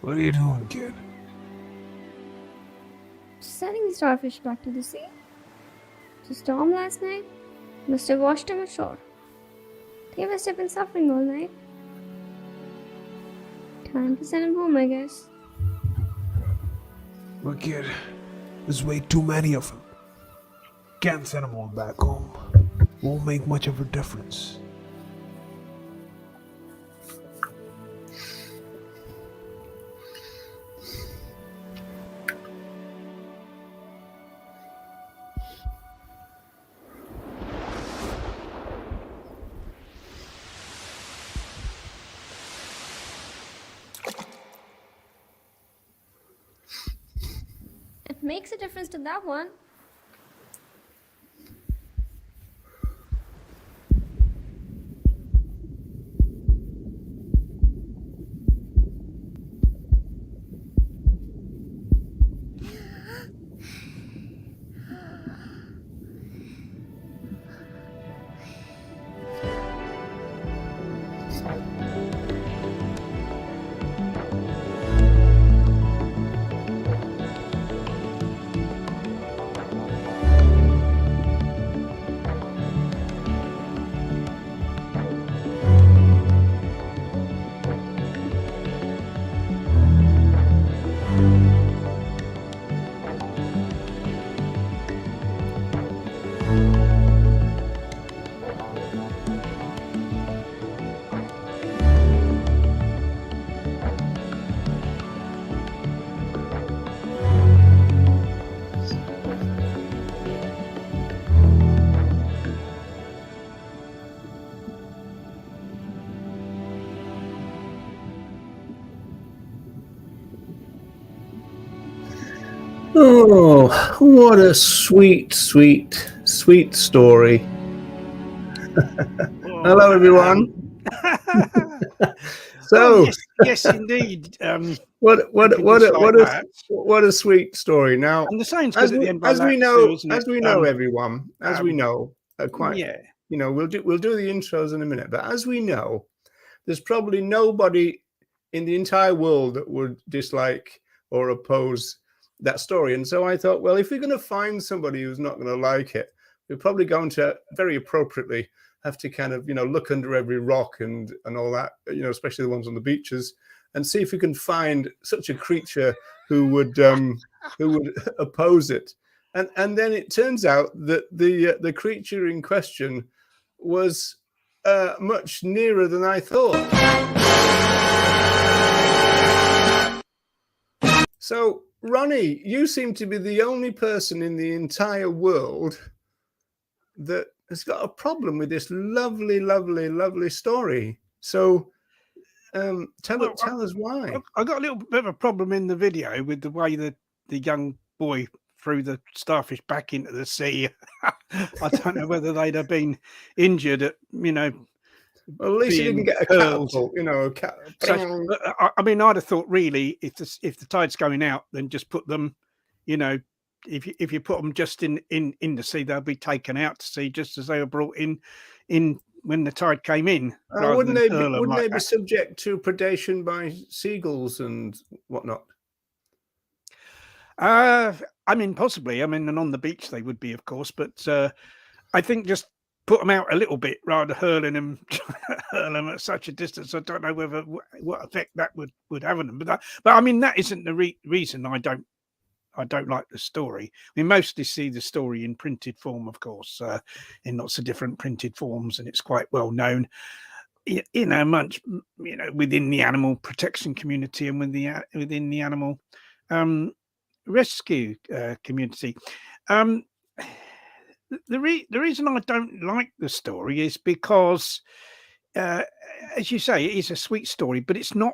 What are you doing, kid? Sending the starfish back to the sea. The storm last night must have washed them ashore. They must have been suffering all night. Time to send them home, I guess. Well, kid, there's way too many of them. Can't send them all back home. Won't make much of a difference. It makes a difference to that one. Oh, what a sweet, sweet, sweet story. Hello, everyone. So, yes, indeed. What a sweet story. Now, and the saying's as good at the end by we that know, too, isn't it? as we know, everyone, as we know, quite. Yeah. You know, we'll do the intros in a minute, but as we know, there's probably nobody in the entire world that would dislike or oppose that story. And so I thought, well, if we're going to find somebody who's not going to like it, we're probably going to very appropriately have to kind of, look under every rock and all that, especially the ones on the beaches, and see if we can find such a creature who would oppose it. And then it turns out that the creature in question was much nearer than I thought. So, Ronnie, you seem to be the only person in the entire world that has got a problem with this lovely, lovely, lovely story. So, tell us why. I got a little bit of a problem in the video with the way the young boy threw the starfish back into the sea. I don't know whether they'd have been injured at, Well, at least he didn't get a catapult, So, I mean, I'd have thought really, if the tide's going out, then just put them, if you put them just in the sea, they'll be taken out to sea just as they were brought in when the tide came in. Wouldn't they be subject to predation by seagulls and whatnot? I mean, possibly. I mean, and on the beach they would be, of course, but I think just put them out a little bit rather than hurl them at such a distance. I don't know what effect that would have on them. But I mean, that isn't the reason I don't like the story. We mostly see the story in printed form, of course, in lots of different printed forms, and it's quite well known. Within the animal protection community and within the animal rescue community. The reason I don't like the story is because, as you say, it is a sweet story, but it's not.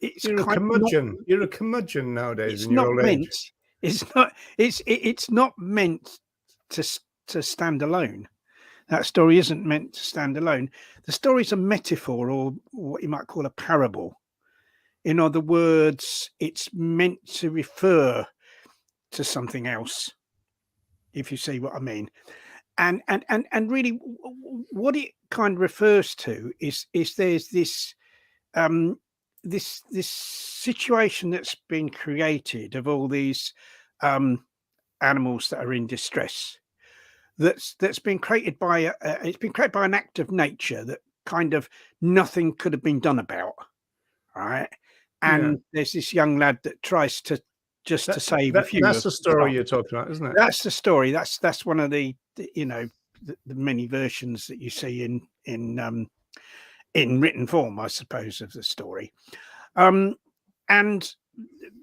You're a curmudgeon. You're a curmudgeon nowadays. It's not meant. It's not. It's not meant to stand alone. That story isn't meant to stand alone. The story's a metaphor, or what you might call a parable. In other words, it's meant to refer to something else, if you see what I mean. And really, what it kind of refers to is there's this this situation that's been created of all these animals that are in distress, that's been created by it's been created by an act of nature that kind of nothing could have been done about, right? And there's this young lad that tries to to save a few. That's the story you're talking about, isn't it? That's the story. That's one of the many versions that you see in written form, I suppose, of the story. And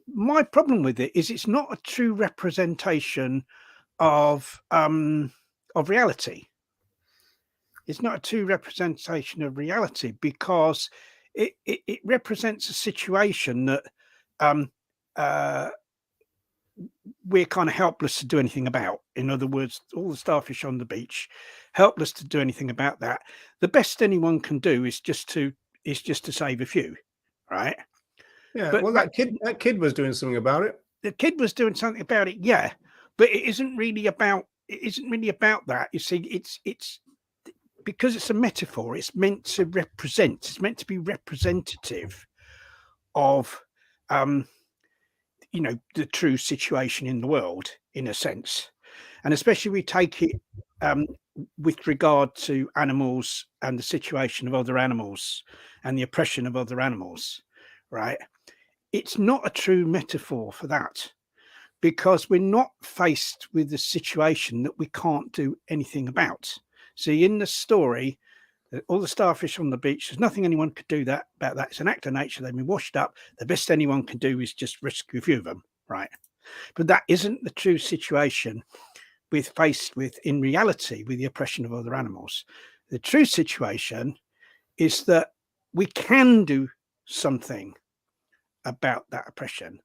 my problem with it is it's not a true representation of reality. It's not a true representation of reality because it represents a situation that we're kind of helpless to do anything about. In other words, all the starfish on the beach, helpless to do anything about that. The best anyone can do is just to save a few, right? Yeah. But well, that kid was doing something about it. The kid was doing something about it, yeah. But it isn't really about that. You see, it's because it's a metaphor. It's meant to represent. It's meant to be representative of the true situation in the world, in a sense. And especially we take it with regard to animals and the situation of other animals and the oppression of other animals, right? It's not a true metaphor for that because we're not faced with a situation that we can't do anything about. See, in the story, all the starfish on the beach, there's nothing anyone could do about that. It's an act of nature. They've been washed up. The best anyone can do is just rescue a few of them, right? But that isn't the true situation faced with in reality with the oppression of other animals. The true situation is that we can do something about that oppression.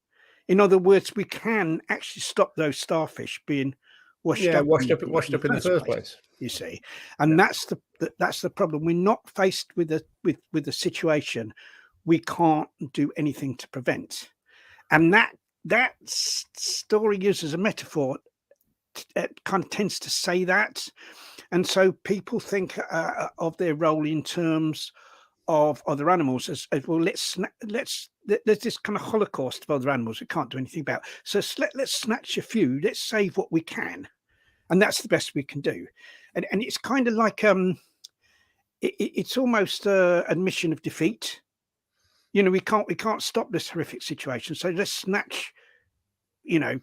In other words, we can actually stop those starfish being washed up in the first place. You see, and that's the problem. We're not faced with a situation we can't do anything to prevent, and that story used as a metaphor it kind of tends to say that, and so people think of their role in terms of other animals as well. There's this kind of holocaust of other animals we can't do anything about. So let's snatch a few. Let's save what we can, and that's the best we can do. And it's kind of like it's almost an admission of defeat. You know, we can't stop this horrific situation. So let's snatch. You know,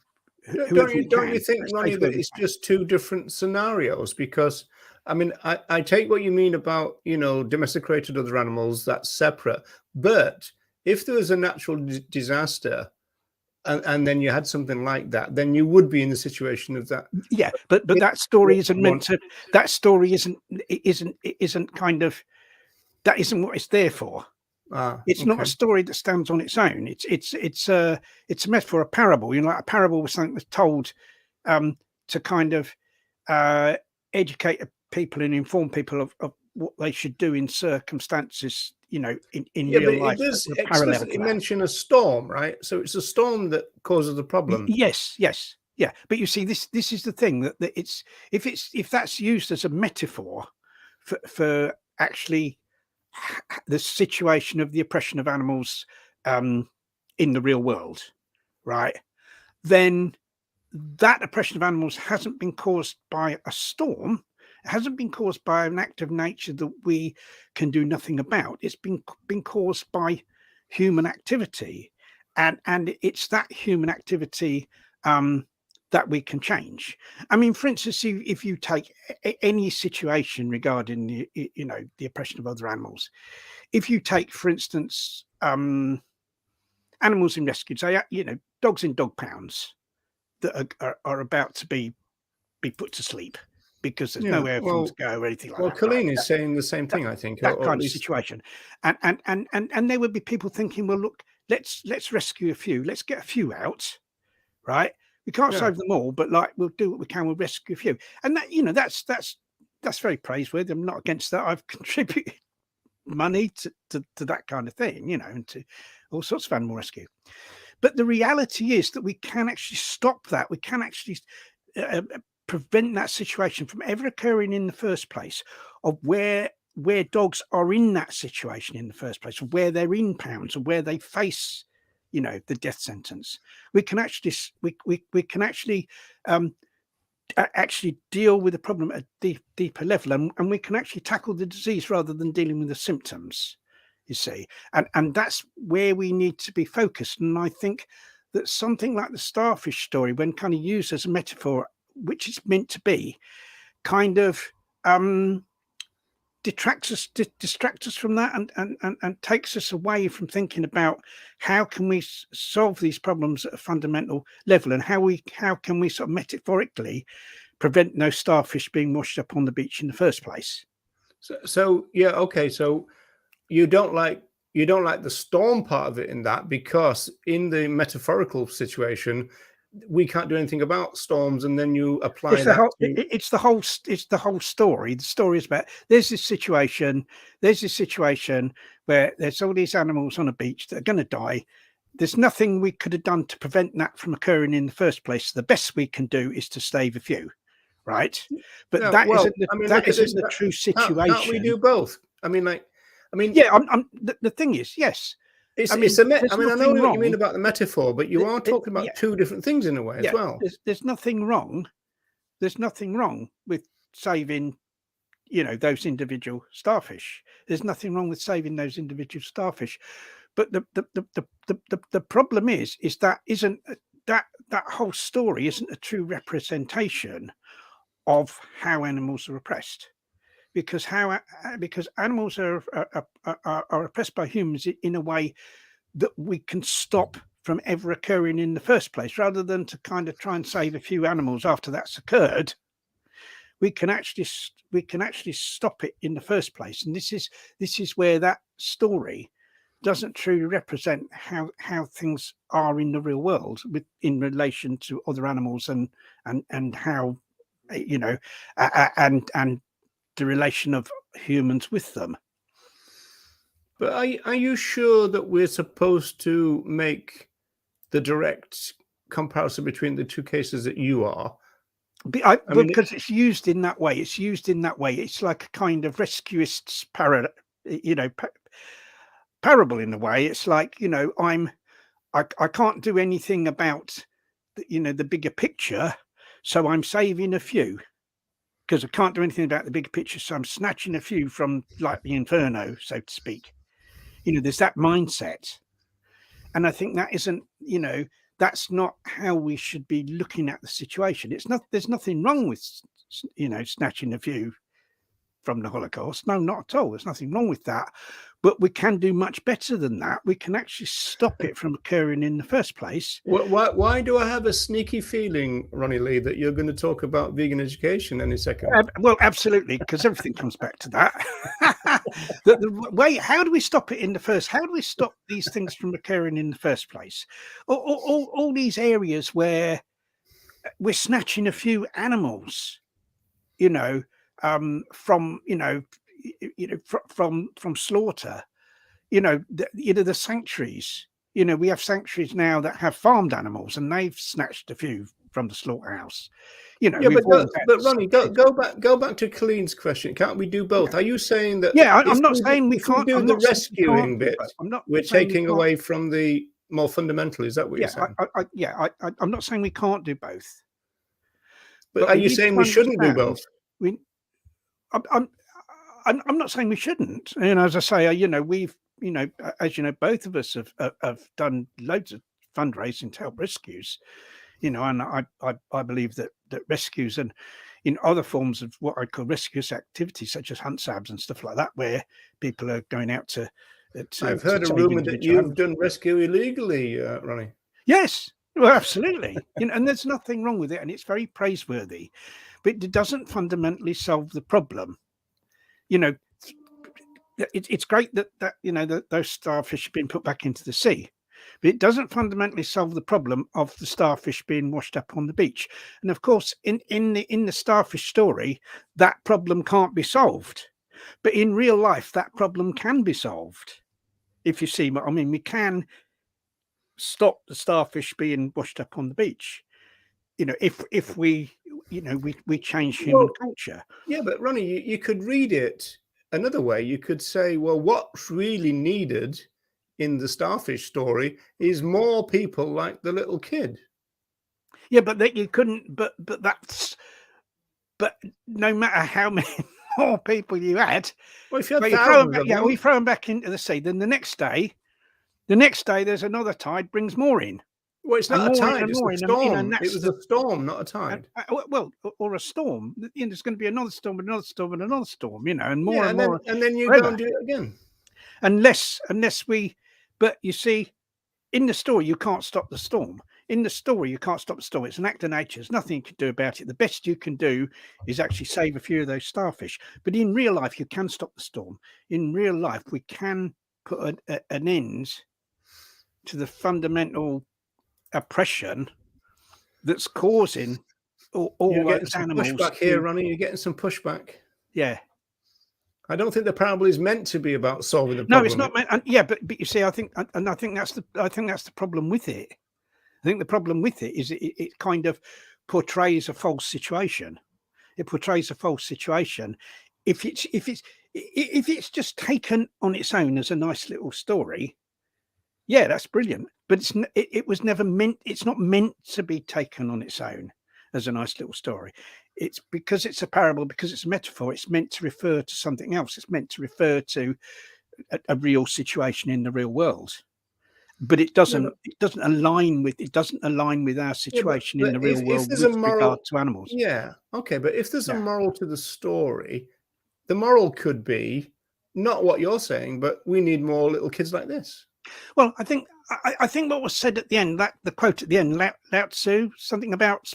don't you think, Ronnie, that it's just two different scenarios? Because I mean, I take what you mean about, domesticated other animals, that's separate. But if there was a natural disaster and then you had something like that, then you would be in the situation of that. Yeah, but that story isn't meant to. That story isn't kind of. That isn't what it's there for. It's not a story that stands on its own. It's a metaphor, a parable. Like a parable was something that's told to kind of educate people and inform people of what they should do in circumstances, in real life. It does explicitly mention a storm, right? So it's a storm that causes the problem. Yes. Yeah. But you see, this is the thing that it's if that's used as a metaphor for actually the situation of the oppression of animals in the real world, right? Then that oppression of animals hasn't been caused by a storm. It hasn't been caused by an act of nature that we can do nothing about. It's been caused by human activity, and it's that human activity that we can change. I mean, for instance, if you take any situation regarding the oppression of other animals, if you take, for instance, animals in rescue, say dogs in dog pounds that are about to be put to sleep because there's nowhere for them to go or anything like that. Well, Colleen is saying the same thing, I think. That kind of situation, and there would be people thinking, well, look, let's rescue a few, let's get a few out, right? We can't save them all, but we'll do what we can. We'll rescue a few, and that's very praiseworthy. I'm not against that. I've contributed money to that kind of thing, and to all sorts of animal rescue. But the reality is that we can actually stop that. We can actually prevent that situation from ever occurring in the first place, of where where dogs are in that situation in the first place, where they're in pounds, or where they face, the death sentence. We can actually we can actually actually deal with the problem at a deeper level, and we can actually tackle the disease rather than dealing with the symptoms, you see. And that's where we need to be focused. And I think that something like the starfish story, when kind of used as a metaphor, which it's meant to be, kind of distracts us from that, and takes us away from thinking about how can we solve these problems at a fundamental level, and how can we sort of metaphorically prevent no starfish being washed up on the beach in the first place. So yeah, okay. So you don't like the storm part of it in that, because in the metaphorical situation, we can't do anything about storms, and then you apply It's the that. whole. It's the whole story. The story is about there's this situation where there's all these animals on a beach that are going to die. There's nothing we could have done to prevent that from occurring in the first place. The best we can do is to save a few, right? But No, that well, isn't the, I mean, that look at isn't this. the true Can't we situation. do both? I mean, Yeah, the thing is, yes. It's, I mean, I know what you mean about the metaphor, but you are talking about yeah. two different things in a way as well. There's nothing wrong. There's nothing wrong with saving, those individual starfish. There's nothing wrong with saving those individual starfish. But the problem is that isn't that whole story isn't a true representation of how animals are oppressed. Because animals are oppressed by humans in a way that we can stop from ever occurring in the first place, rather than to kind of try and save a few animals after that's occurred. We can actually stop it in the first place, and this is where that story doesn't truly represent how things are in the real world in relation to other animals, and how and the relation of humans with them. But are you sure that we're supposed to make the direct comparison between the two cases that you are? Because it's used in that way. It's like a kind of rescuist's parable in a way. It's like, I can't do anything about the bigger picture, so I'm saving a few. Because I can't do anything about the big picture, so I'm snatching a few from, like, the inferno, so to speak. There's that mindset, and I think that isn't, that's not how we should be looking at the situation. There's nothing wrong with, snatching a few from the Holocaust. No, not at all. There's nothing wrong with that. But we can do much better than that. We can actually stop it from occurring in the first place. Why do I have a sneaky feeling, Ronnie Lee, that you're going to talk about vegan education any second? Well, absolutely, because everything comes back to that. the way, how do we stop it in the first? How do we stop these things from occurring in the first place? All these areas where we're snatching a few animals, from from slaughter, the sanctuaries. We have sanctuaries now that have farmed animals, and they've snatched a few from the slaughterhouse. But Ronnie, go back to Colleen's question. Can't we do both? Are you saying that? Yeah, I'm not saying we can't do the rescuing bit. We're taking away from the more fundamental. Is that what you're saying? I'm not saying we can't do both. But are you saying we shouldn't do both? I'm not saying we shouldn't. And as I say, we've, as both of us have done loads of fundraising to help rescues, and I believe that rescues and in other forms of what I call rescues activities, such as hunt sabs and stuff like that, where people are going out to I've heard a rumor that you've done rescue illegally, Ronnie. Yes. Well, absolutely. And there's nothing wrong with it, and it's very praiseworthy, but it doesn't fundamentally solve the problem. It's great that those starfish have been put back into the sea, but it doesn't fundamentally solve the problem of the starfish being washed up on the beach. And of course, in the starfish story, that problem can't be solved, but in real life, that problem can be solved. If you see what I mean, we can stop the starfish being washed up on the beach, if we we change human culture. Yeah, but Ronnie, you could read it another way, you could say, well, what's really needed in the Starfish story is more people like the little kid. Yeah, but that you couldn't. But no matter how many more people you had, Well, if you had but you throw them thousands back, of yeah, them, we throw them back into the sea. Then the next day there's another tide brings more in, well, it's and not a more in, tide, and it's a more in, and storm. It that's was the a storm, not a tide. well, or a storm. There's going to be another storm, and another storm, and another storm. And more Yeah, and more and then you go forever. and do it again. Unless we, but you see, in the story you can't stop the storm. In the story you can't stop the storm. It's an act of nature. There's nothing you can do about it. The best you can do is actually save a few of those starfish. But in real life you can stop the storm. In real life we can put an end to the fundamental oppression that's causing all You're getting those some animals pushback here, Ronnie. You're getting some pushback. yeah. I don't think the parable is meant to be about solving the No, it's problem. not. Yeah, but you see, I think that's the problem with it. I think the problem with it is it kind of portrays a false situation. It portrays a false situation. If it's just taken on its own as a nice little story, yeah, that's brilliant. But it was never meant. It's not meant to be taken on its own as a nice little story. It's because it's a parable, because it's a metaphor. It's meant to refer to something else. It's meant to refer to a real situation in the real world. But it doesn't align with our situation in But the real if world there's a with regard moral, to animals. yeah, okay, but if there's a Yeah. moral to the story, the moral could be not what you're saying, but we need more little kids like this. Well, I think what was said at the end, that the quote at the end, Lao Tzu, something about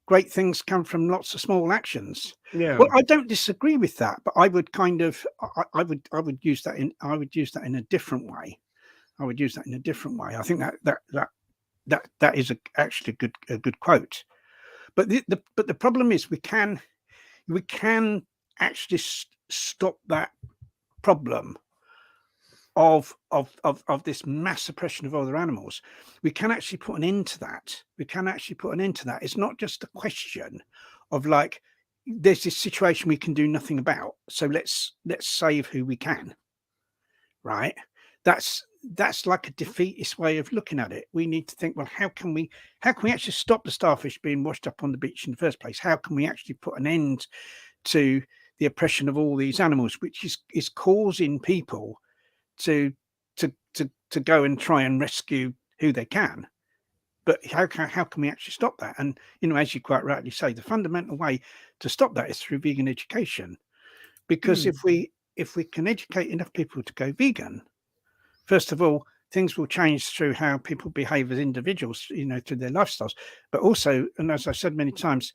great things come from lots of small actions. Yeah. Well, I don't disagree with that, but I would kind of I would use that in a different way. I would use that in a different way. I think that is actually a good quote. But the problem is we can actually stop that problem of this mass suppression of other animals. We can actually put an end to that. It's not just a question of like there's this situation we can do nothing about, so let's save who we can. Right? That's like a defeatist way of looking at it. We need to think, well, how can we actually stop the starfish being washed up on the beach in the first place? How can we actually put an end to the oppression of all these animals, which is causing people to go and try and rescue who they can? But how can we actually stop that? And as you quite rightly say, the fundamental way to stop that is through vegan education, because if we can educate enough people to go vegan, first of all, things will change through how people behave as individuals, through their lifestyles, but also, and as I said many times,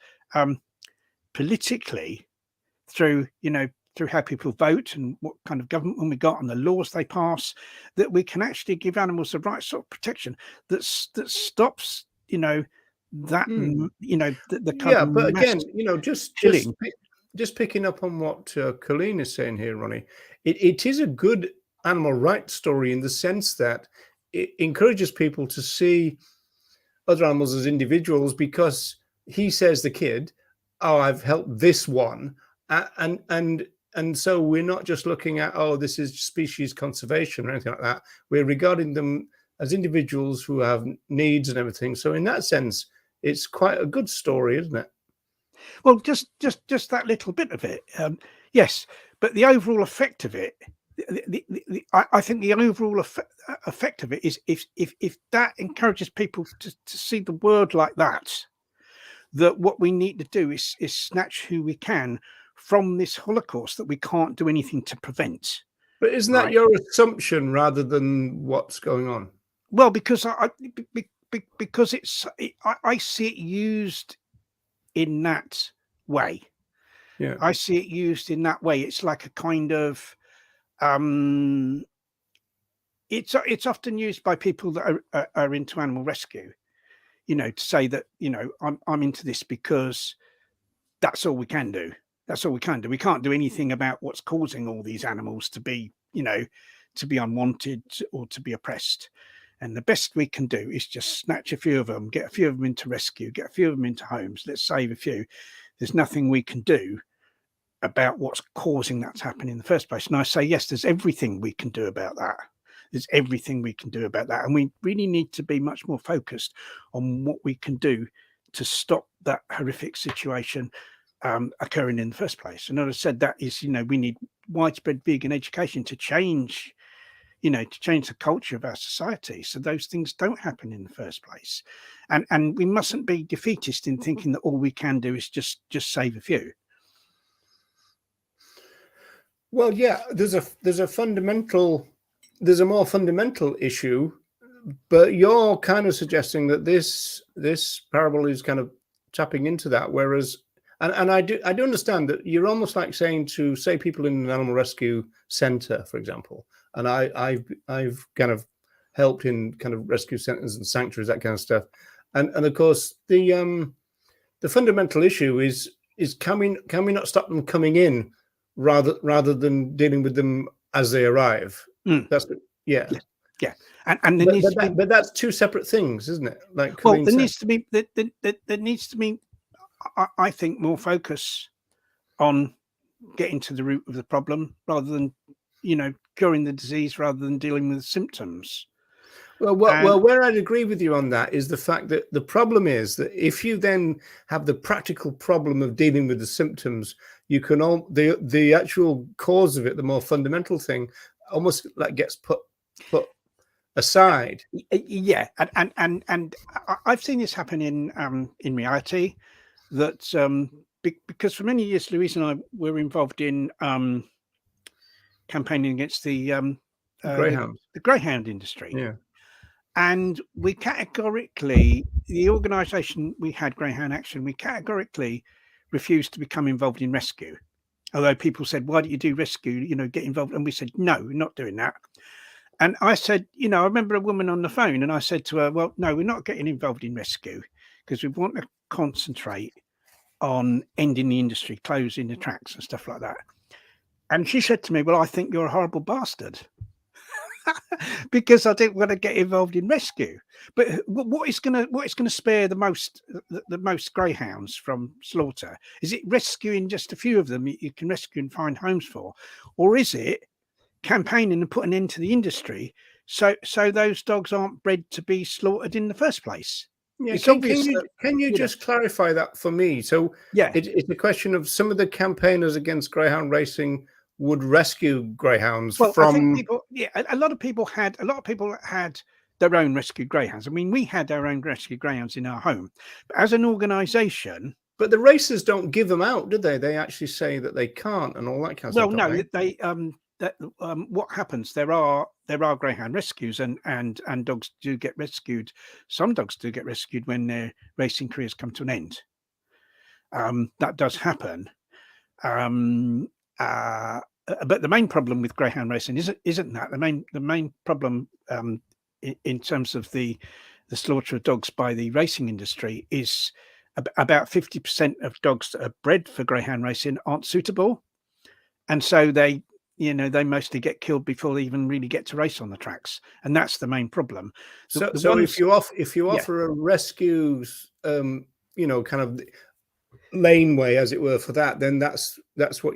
politically, through how people vote and what kind of government we got and the laws they pass, that we can actually give animals the right sort of protection that stops the kind Yeah, of but again, mass killing. just picking up on what Colleen is saying here, Ronnie, it is a good animal rights story in the sense that it encourages people to see other animals as individuals, because he says, the kid, oh, I've helped this one, and so we're not just looking at, oh, this is species conservation or anything like that. We're regarding them as individuals who have needs and everything. So in that sense, it's quite a good story, isn't it? Well, just that little bit of it, yes, but the overall effect of it, I think the overall effect of it is if that encourages people to see the world like that what we need to do is snatch who we can from this Holocaust that we can't do anything to prevent. But isn't that your assumption rather than what's going on? Well, because because I see it used in that way. Yeah, I see it used in that way. It's like a kind of it's often used by people that are into animal rescue, to say that I'm into this because that's all we can do. That's all we can do. We can't do anything about what's causing all these animals to be unwanted or to be oppressed. And the best we can do is just snatch a few of them, get a few of them into rescue, get a few of them into homes. Let's save a few. There's nothing we can do about what's causing that to happen in the first place. And I say, yes, there's everything we can do about that. There's everything we can do about that. And we really need to be much more focused on what we can do to stop that horrific situation occurring in the first place. And as I said, that is, we need widespread vegan education to change, to change the culture of our society, so those things don't happen in the first place. And we mustn't be defeatist in thinking that all we can do is just save a few. Well, yeah, there's a more fundamental issue, but you're kind of suggesting that this parable is kind of tapping into that. Whereas, and I do understand that you're almost like saying to, say, people in an animal rescue center, for example, and I've kind of helped in kind of rescue centers and sanctuaries, that kind of stuff, and of course the fundamental issue is can we not stop them coming in rather than dealing with them as they arrive? That's yeah. And there needs to be, but that's two separate things, isn't it? Like, well, there needs to be I think more focus on getting to the root of the problem rather than curing the disease rather than dealing with the symptoms. Well, where I'd agree with you on that is the fact that the problem is that if you then have the practical problem of dealing with the symptoms, you can the actual cause of it, the more fundamental thing, almost like gets put aside. Yeah, and I've seen this happen in reality. That because for many years, Louise and I were involved in campaigning against the greyhound industry. Yeah. And we categorically, the organisation we had, Greyhound Action, we categorically refused to become involved in rescue. Although people said, why don't you do rescue, get involved? And we said, no, we're not doing that. And I said, I remember a woman on the phone and I said to her, well, no, we're not getting involved in rescue because we want to concentrate on ending the industry, closing the tracks and stuff like that. And she said to me, well, I think you're a horrible bastard. Because I didn't want to get involved in rescue. But what is going to spare the most greyhounds from slaughter? Is it rescuing just a few of them you can rescue and find homes for, or is it campaigning and putting an end to the industry so those dogs aren't bred to be slaughtered in the first place? Yeah, it's can you just clarify that for me? So yeah, it's a question of some of the campaigners against greyhound racing would rescue greyhounds from. I think people, a lot of people had their own rescued greyhounds. I mean, we had our own rescued greyhounds in our home, but as an organisation. But the racers don't give them out, do they? They actually say that they can't and all that kind of stuff. Well, no, they what happens? There are greyhound rescues and dogs do get rescued. Some dogs do get rescued when their racing careers come to an end. That does happen. But the main problem with greyhound racing isn't that. The main problem in terms of the slaughter of dogs by the racing industry is about 50% of dogs that are bred for greyhound racing aren't suitable, and so they mostly get killed before they even really get to race on the tracks, and that's the main problem. So if you offer a rescue, kind of laneway, as it were, for that, then that's what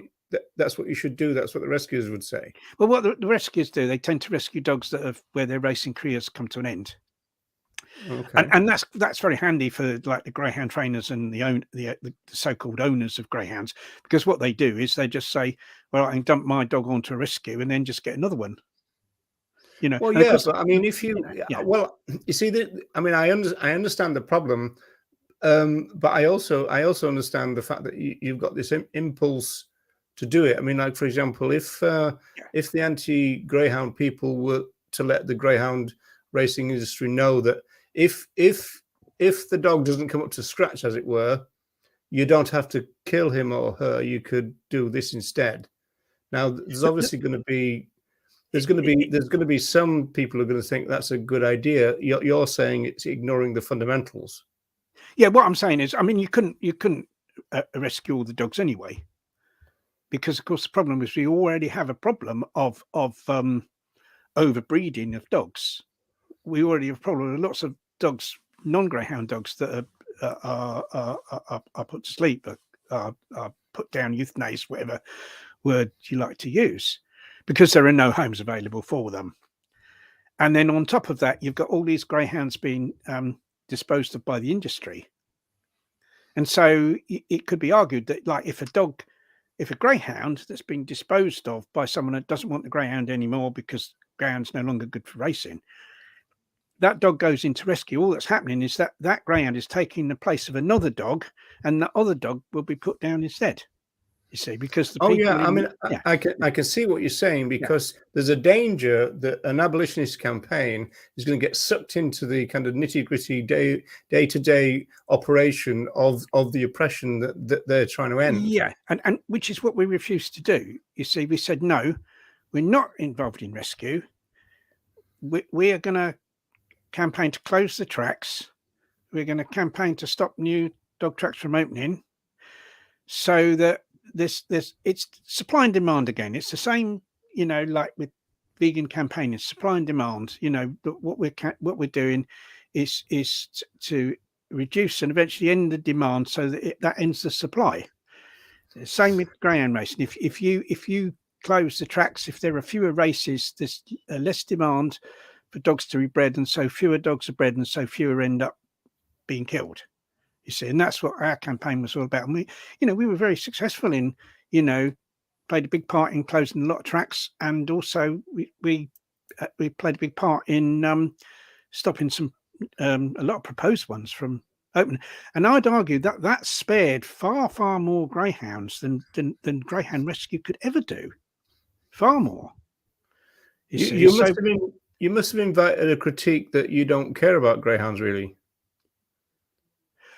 you should do. That's what the rescuers would say. Well, what the rescuers do, they tend to rescue dogs where their racing careers come to an end. Okay. And that's very handy for like the greyhound trainers and the so-called owners of greyhounds, because what they do is they just say, well, I can dump my dog onto a rescue and then just get another one. Well, yeah, but I mean, if you, well, you see that, I mean, I understand the problem, but I also understand the fact that you've got this impulse to do it. I mean, like, for example, if the anti-greyhound people were to let the greyhound racing industry know that if the dog doesn't come up to scratch, as it were, you don't have to kill him or her, you could do this instead. Now, there's obviously going to be some people who are going to think that's a good idea. You're saying it's ignoring the fundamentals. Yeah, what I'm saying is, I mean, you couldn't rescue all the dogs anyway, because of course the problem is we already have a problem of overbreeding of dogs. We already have a problem with lots of dogs, non-greyhound dogs, that are put to sleep, are put down, euthanized, whatever word you like to use, because there are no homes available for them. And then on top of that, you've got all these greyhounds being disposed of by the industry. And so it could be argued that, like, if a greyhound that's been disposed of by someone that doesn't want the greyhound anymore because greyhound's no longer good for racing, that dog goes into rescue. All that's happening is that that greyhound is taking the place of another dog, and the other dog will be put down instead. You see, because the people. I mean, I can see what you're saying, because there's a danger that an abolitionist campaign is going to get sucked into the kind of nitty-gritty day-to-day operation of the oppression that they're trying to end. Yeah, and which is what we refused to do. You see, we said no, we're not involved in rescue. We are going to campaign to close the tracks. We're going to campaign to stop new dog tracks from opening, so that this it's supply and demand again. It's the same, like with vegan campaigning, supply and demand. What we're doing is to reduce and eventually end the demand, so that that ends the supply. Same with greyhound racing. If you close the tracks, if there are fewer races, there's less demand for dogs to be bred, and so fewer dogs are bred, and so fewer end up being killed. You see, and that's what our campaign was all about. And we were very successful in, played a big part in closing a lot of tracks, and also we played a big part in stopping a lot of proposed ones from opening. And I'd argue that spared far more greyhounds than greyhound rescue could ever do. Far more. You must have invited a critique that you don't care about greyhounds, really.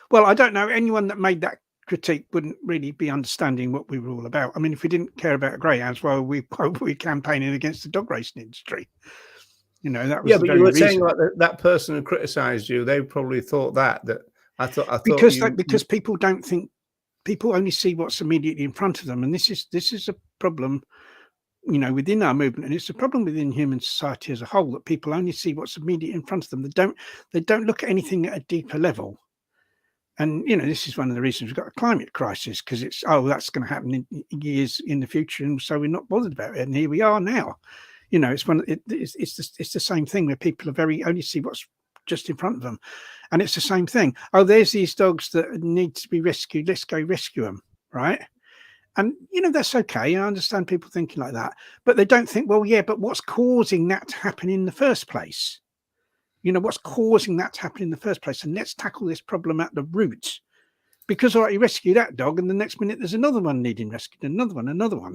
Well, I don't know. Anyone that made that critique wouldn't really be understanding what we were all about. I mean, if we didn't care about greyhounds, well, we campaigning against the dog racing industry. That was but you were saying like that person who criticised you, they probably thought that I thought because people don't think, people only see what's immediately in front of them, and this is a problem, within our movement, and it's a problem within human society as a whole, that people only see what's immediate in front of them. They don't look at anything at a deeper level. And, this is one of the reasons we've got a climate crisis, because that's going to happen in years in the future. And so we're not bothered about it. And here we are now. It's the same thing, where people only see what's just in front of them. And it's the same thing. Oh, there's these dogs that need to be rescued. Let's go rescue them. Right. And, that's okay. I understand people thinking like that. But they don't think, well, yeah, but what's causing that to happen in the first place? What's causing that to happen in the first place? And let's tackle this problem at the root. Because you rescue that dog, and the next minute there's another one needing rescued, another one.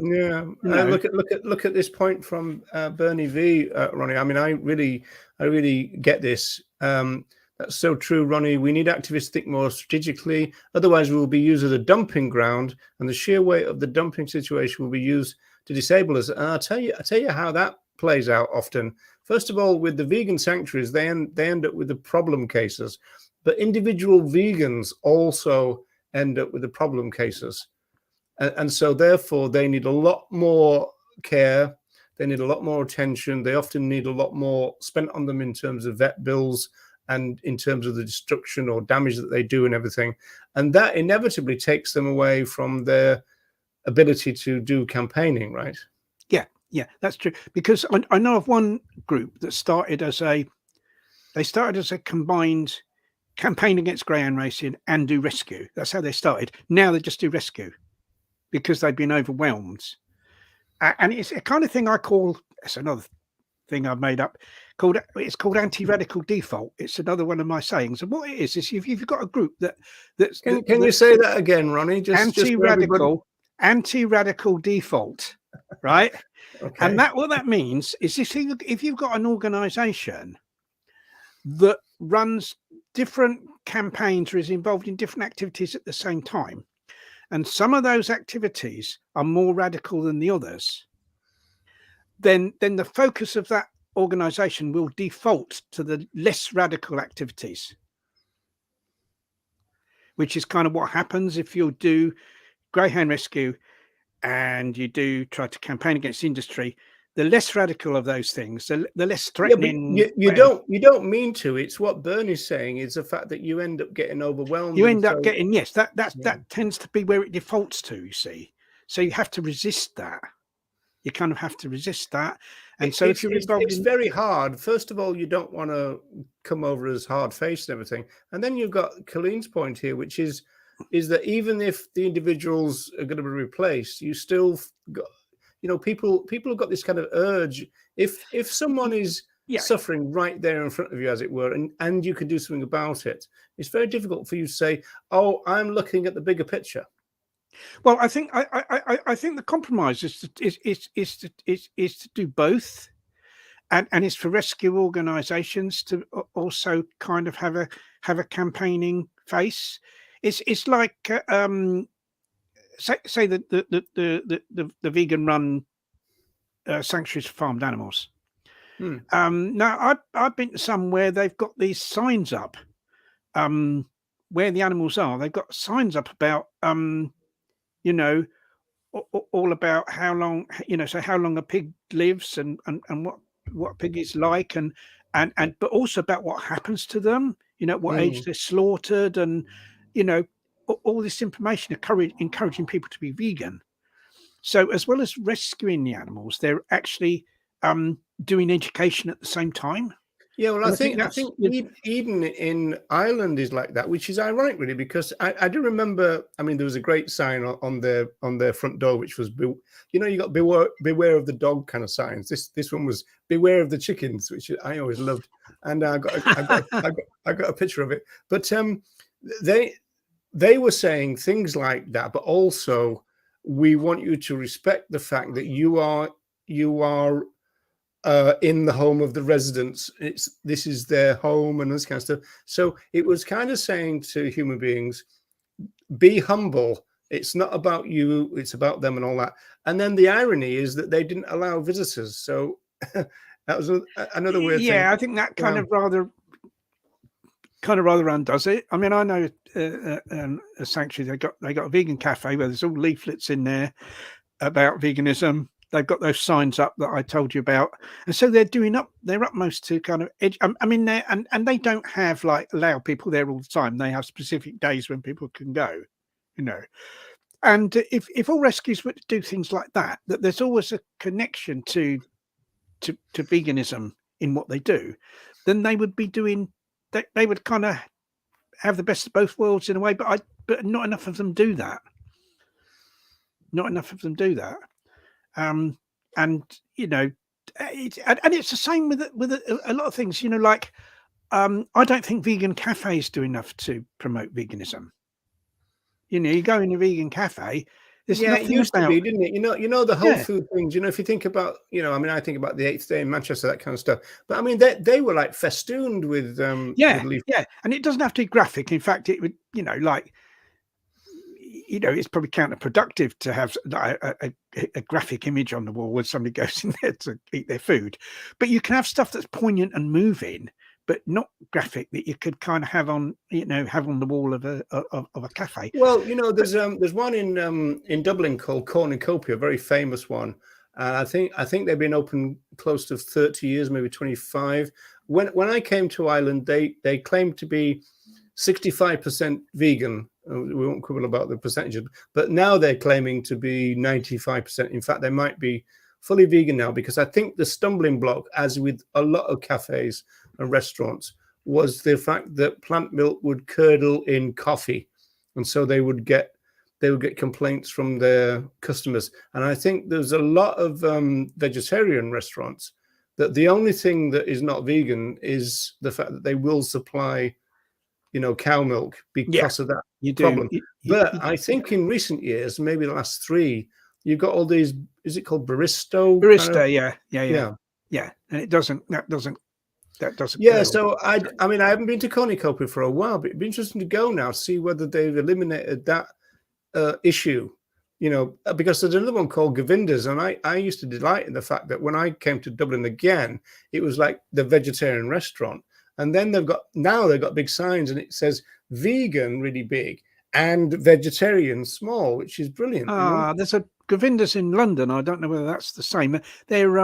Yeah, look at this point from Bernie V. Ronnie. I mean, I really get this. That's so true, Ronnie. We need activists to think more strategically. Otherwise, we will be used as a dumping ground, and the sheer weight of the dumping situation will be used to disable us. And I'll tell you how that plays out often. First of all, with the vegan sanctuaries, they end up with the problem cases, but individual vegans also end up with the problem cases. And so therefore they need a lot more care. They need a lot more attention. They often need a lot more spent on them in terms of vet bills and in terms of the destruction or damage that they do and everything. And that inevitably takes them away from their ability to do campaigning, right? Yeah, that's true. Because I know of one group that started as a combined campaign against greyhound racing and do rescue. That's how they started. Now they just do rescue because they've been overwhelmed. And it's a kind of thing it's another thing I've made up, it's called anti-radical default. It's another one of my sayings. And what it is if you've got a group that's... Can you say that again, Ronnie? Anti-radical default, right? Okay. And what that means is if you've got an organization that runs different campaigns or is involved in different activities at the same time, and some of those activities are more radical than the others, then the focus of that organization will default to the less radical activities, which is kind of what happens if you do greyhound rescue and you do try to campaign against industry. the less radical of those things, the less Yeah, but threatening. you don't mean to. It's what Bernie's saying. It's the fact that you end up getting overwhelmed. You and end up so- getting, yes, Yeah. that tends to be where it defaults to, you see. So you have to resist that. You kind of have to resist that. And so if you're involved it's very hard. First of all, you don't want to come over as hard-faced and everything. And then you've got Colleen's point here, which is that even if the individuals are going to be replaced, you still got, you know, people have got this kind of urge. If someone is suffering right there in front of you, as it were, and you can do something about it, it's very difficult for you to say, "Oh, I'm looking at the bigger picture." Well, I think the compromise is to do both, and it's for rescue organisations to also kind of have a campaigning face. It's like say the vegan run sanctuaries for farmed animals. Now I've been to some where they've got these signs up where the animals are. They've got signs up about you know, all about how long, so how long a pig lives and what a pig is like, and but also about what happens to them, what age they're slaughtered, and all this information, encouraging people to be vegan. So as well as rescuing the animals, they're actually doing education at the same time. Yeah, well, And I think Eden in Ireland is like that, which is ironic, really, because I do remember. I mean, there was a great sign on their front door, which was, you got beware of the dog kind of signs. This one was beware of the chickens, which I always loved, and I got a picture of it. But they were saying things like that, but also we want you to respect the fact that you are in the home of the residents. This is their home and this kind of stuff. So it was kind of saying to human beings, be humble. It's not about you, it's about them and all that. And then the irony is that they didn't allow visitors. So that was another weird thing. Yeah, I think that kind of rather undoes it. I mean, I know a sanctuary, they got a vegan cafe where there's all leaflets in there about veganism. They've got those signs up that I told you about, and so they're doing their utmost to kind of I mean, they don't have allow people there all the time. They have specific days when people can go, And if all rescues were to do things like that there's always a connection to veganism in what they do, then they would be doing. They would kind of have the best of both worlds in a way, but not enough of them do that. Not enough of them do that. And it's the same with a lot of things. I don't think vegan cafes do enough to promote veganism. You go in a vegan cafe. It used to be, didn't it? The whole food things. If you think about, I mean, I think about the Eighth Day in Manchester, that kind of stuff. But I mean, they were like festooned with with and it doesn't have to be graphic. In fact, it would, it's probably counterproductive to have a graphic image on the wall when somebody goes in there to eat their food. But you can have stuff that's poignant and moving, but not graphic, that you could kind of have on, have on the wall of a cafe. Well, there's one in Dublin called Cornucopia, a very famous one. I think they've been open close to 30 years, maybe 25. When I came to Ireland, they claimed to be 65% vegan. We won't quibble about the percentages, but now they're claiming to be 95%. In fact, they might be fully vegan now, because I think the stumbling block, as with a lot of cafes and restaurants, was the fact that plant milk would curdle in coffee, and so they would get complaints from their customers. And I think there's a lot of vegetarian restaurants that the only thing that is not vegan is the fact that they will supply cow milk because of that problem. But I think in recent years, maybe the last 3, you've got all these, is it called barista? Yeah. And it doesn't. Yeah. So I mean, I haven't been to Cornucopia for a while, but it'd be interesting to go now, see whether they've eliminated that issue. Because there's another one called Govinda's, and I used to delight in the fact that when I came to Dublin again, it was like the vegetarian restaurant. And then they've got big signs, and it says vegan really big and vegetarian small, which is brilliant. Govindas in London. I don't know whether that's the same. They're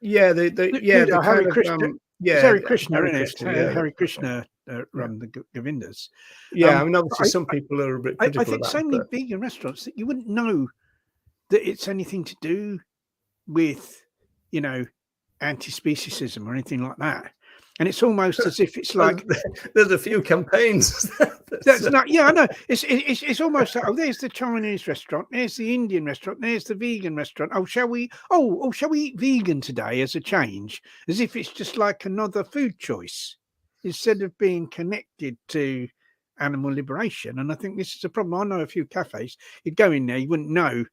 Yeah, they yeah, the Hari kind of Krishna. yeah, It's Hari Krishna, Hare isn't it? Krishna, It's yeah, Hari that's right. Krishna run the Govindas. Yeah, I mean, But obviously, some people are a bit I critical think of so that, many but vegan restaurants that you wouldn't know that it's anything to do with, you know, anti-speciesism or anything like that. And it's almost as if it's like there's a few campaigns. that's not. Yeah, I know. It's almost like, oh, there's the Chinese restaurant, there's the Indian restaurant, there's the vegan restaurant. Oh, shall we? Oh, shall we eat vegan today as a change? As if it's just like another food choice instead of being connected to animal liberation. And I think this is a problem. I know a few cafes. You'd go in there, you wouldn't know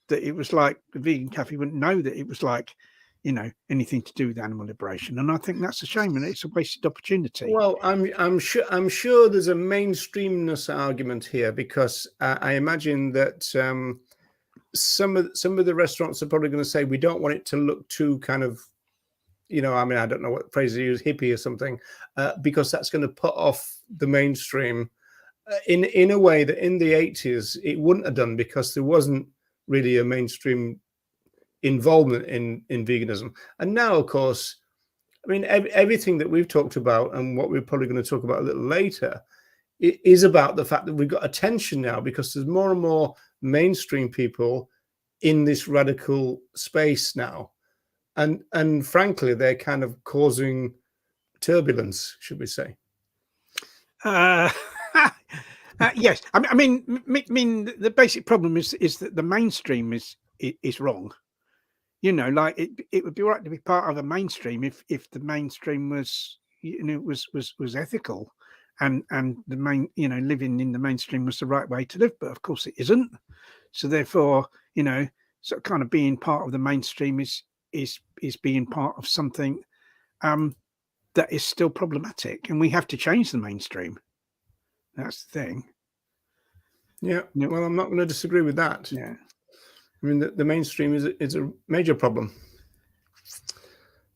that it was like the vegan cafe. You wouldn't know that it was like, you know, anything to do with animal liberation. And I think that's a shame, and it's a wasted opportunity. Well, I'm sure there's a mainstreamness argument here, because I imagine that some of the restaurants are probably going to say we don't want it to look too kind of, you know, I mean, I don't know what phrase they use, hippie or something, because that's going to put off the mainstream in a way that in the 80s it wouldn't have done, because there wasn't really a mainstream involvement in veganism. And now, of course, I mean, everything that we've talked about and what we're probably going to talk about a little later is about the fact that we've got attention now, because there's more and more mainstream people in this radical space now. And frankly, they're kind of causing turbulence, should we say? Yes, I mean, the basic problem is that the mainstream is wrong. You know, like it would be right to be part of a mainstream if the mainstream was, you know, was ethical, and the main, you know, living in the mainstream was the right way to live. But of course, it isn't. So therefore, you know, sort of kind of being part of the mainstream is being part of something that is still problematic, and we have to change the mainstream. That's the thing. Yeah. No. Well, I'm not going to disagree with that. Yeah. I mean, the mainstream is a major problem.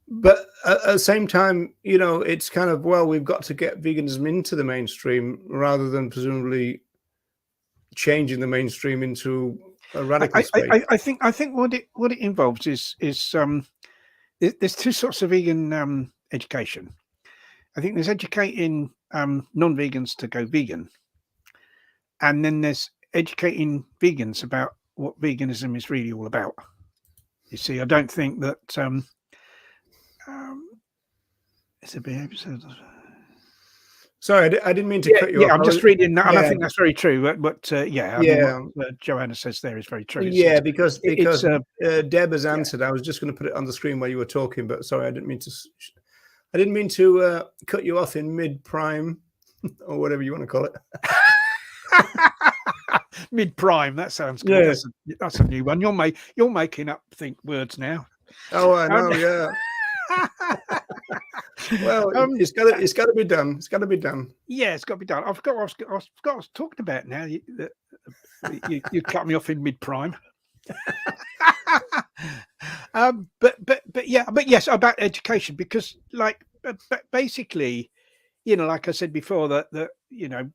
But at the same time, you know, it's kind of, well, we've got to get veganism into the mainstream rather than presumably changing the mainstream into a radical space. I think what it involves is there's two sorts of vegan education. I think there's educating non-vegans to go vegan, and then there's educating vegans about what veganism is really all about. You see, I don't think that it's a behavior. Sorry, I didn't mean to cut you off. I'm just reading that, and I think that's very true. But I mean, what Joanna says there is very true. Yeah, because Deb has answered. I was just going to put it on the screen while you were talking, but sorry, I didn't mean to cut you off in mid-prime or whatever you want to call it. Mid-prime, that sounds good. Yeah. That's a new one. You're making up words now. Oh, I know. Yeah. Well, it's got to be done. It's got to be done. Yeah, it's got to be done. I forgot what I was talking about now. You cut me off in mid-prime. But yes, about education, because like basically, you know, like I said before, that you know,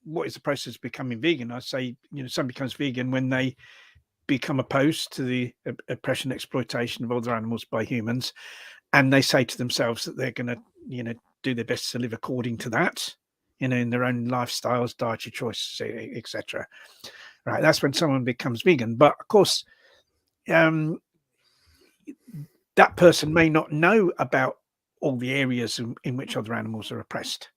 what is the process of becoming vegan? I say, you know, someone becomes vegan when they become opposed to the oppression, exploitation of other animals by humans, and they say to themselves that they're going to, you know, do their best to live according to that, you know, in their own lifestyles, dietary choices, etc. Right, that's when someone becomes vegan. But of course, that person may not know about all the areas in which other animals are oppressed.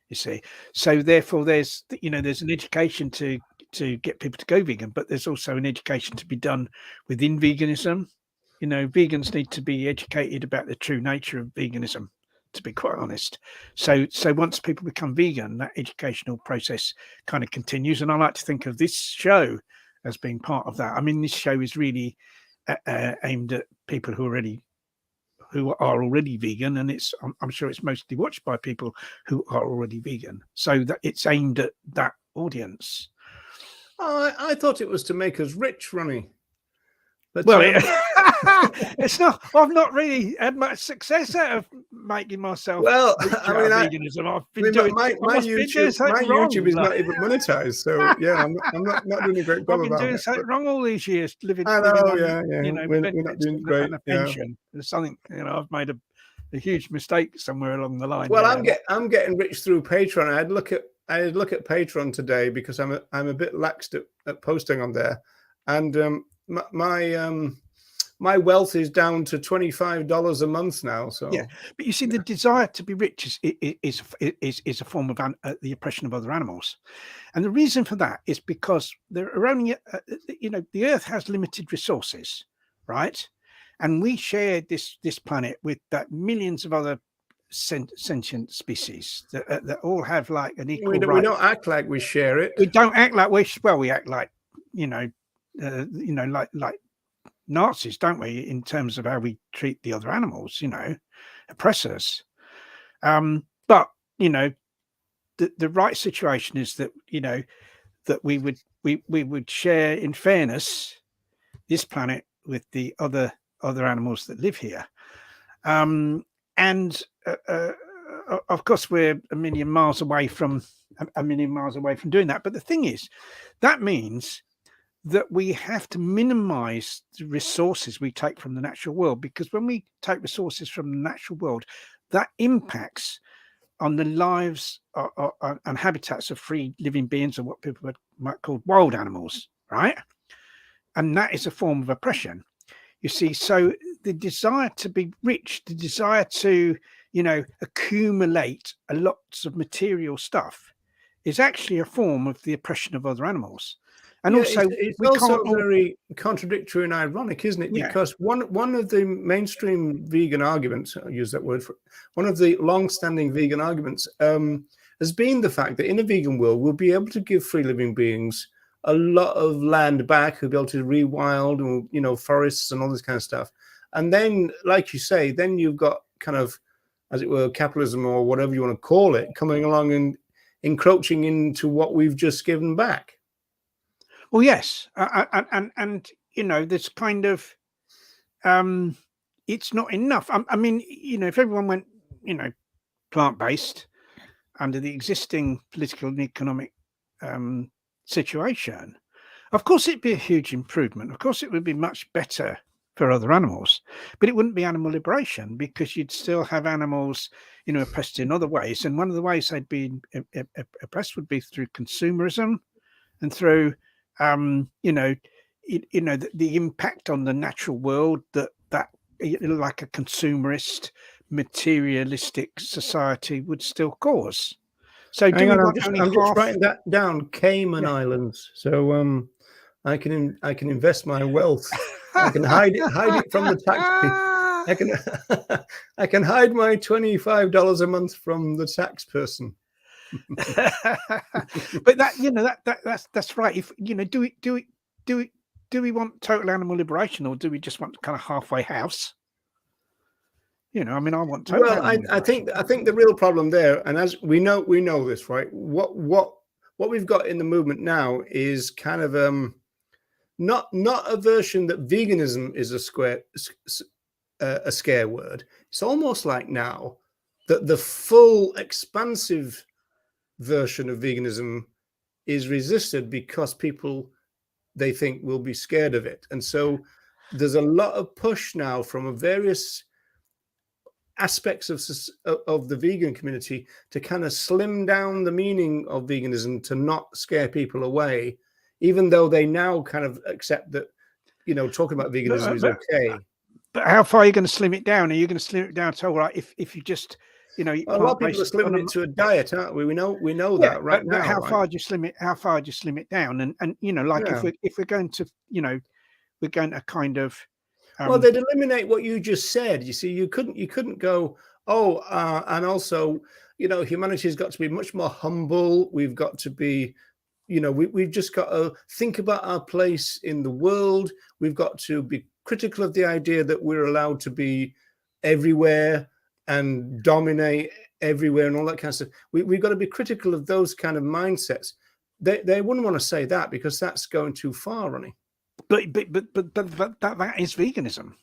You see, so therefore there's an education to get people to go vegan, but there's also an education to be done within veganism. You know, vegans need to be educated about the true nature of veganism, to be quite honest. So once people become vegan, that educational process kind of continues. And I like to think of this show as being part of that. I mean, this show is really aimed at people who are already vegan, and I'm sure it's mostly watched by people who are already vegan, so that it's aimed at that audience. Oh, I thought it was to make us rich, Ronnie. But well, It's not. I've not really had much success out of making myself. Well, reach I out mean, of I veganism. I've I been mean, doing. my I must be doing my something YouTube wrong. is not even monetized, so yeah, I'm not doing a great job I've been about doing it. something But wrong all these years, living I know, on, yeah, you know, we're not benefits doing great. and a Yeah. pension. There's something, you know, I've made a huge mistake somewhere along the line. Well, there. I'm getting rich through Patreon. I'd look at Patreon today because I'm a bit laxed at posting on there, and my wealth is down to $25 a month now. So Yeah, but you see, the desire to be rich is a form of the oppression of other animals, and the reason for that is because there are only, you know, the Earth has limited resources, right? And we share this planet with millions of other sentient species that all have like an equal we right. don't act like we share it. We don't act like we act like, you know, like Nazis, don't we, in terms of how we treat the other animals, you know, oppressors. But you know, the right situation is that, you know, that we would share in fairness this planet with the other animals that live here. And of course, we're a million miles away from doing that. But the thing is, that means that we have to minimize the resources we take from the natural world, because when we take resources from the natural world, that impacts on the lives and habitats of free living beings, or what people might call wild animals, right? And that is a form of oppression, you see. So the desire to be rich, the desire to, you know, accumulate a lots of material stuff is actually a form of the oppression of other animals. And Yeah, also, it's we also can't all, very contradictory and ironic, isn't it? yeah. Because one of the mainstream vegan arguments, I'll use that word, for one of the long-standing vegan arguments, has been the fact that in a vegan world, we'll be able to give free living beings a lot of land back, we'll be able to rewild, and, you know, forests and all this kind of stuff. And then, like you say, then you've got kind of, as it were, capitalism or whatever you want to call it, coming along and encroaching into what we've just given back. Well, yes, and you know, there's kind of, it's not enough. I mean, you know, if everyone went, you know, plant-based under the existing political and economic situation, of course it'd be a huge improvement. Of course it would be much better for other animals, but it wouldn't be animal liberation, because you'd still have animals, you know, oppressed in other ways. And one of the ways they'd be oppressed would be through consumerism and through you know, the impact on the natural world that like a consumerist, materialistic society would still cause. So do Hang we on, want I'm only just half? writing that down. Cayman Yeah. Islands. So I can invest my wealth. I can hide it from the tax people. I can hide my $25 a month from the tax person. But that, you know, that's right. If, you know, do we want total animal liberation, or do we just want kind of halfway house? You know, I mean, I want total Well, animal liberation. I think the real problem there, and as we know this, right? What we've got in the movement now is kind of not a version that veganism is a scare word. It's almost like now that the full expansive version of veganism is resisted because people, they think, will be scared of it. And so there's a lot of push now from various aspects of the vegan community to kind of slim down the meaning of veganism to not scare people away, even though they now kind of accept that, you know, talking about veganism is okay. But how far are you going to slim it down? Are you going to slim it down to, all right, if you just, you know, A lot of people are slimming it to a diet, aren't we? We know yeah, that right now. But how right? far do you slim it? How far do you slim it down? And you know, like Yeah. if we're going to, you know, we're going to kind of, well, they'd eliminate what you just said. You see, you couldn't go, oh, and also, you know, humanity's got to be much more humble. We've got to be, you know, we've just got to think about our place in the world. We've got to be critical of the idea that we're allowed to be everywhere and dominate everywhere and all that kind of stuff. We've got to be critical of those kind of mindsets. They wouldn't want to say that, because that's going too far, Ronnie. but that is veganism.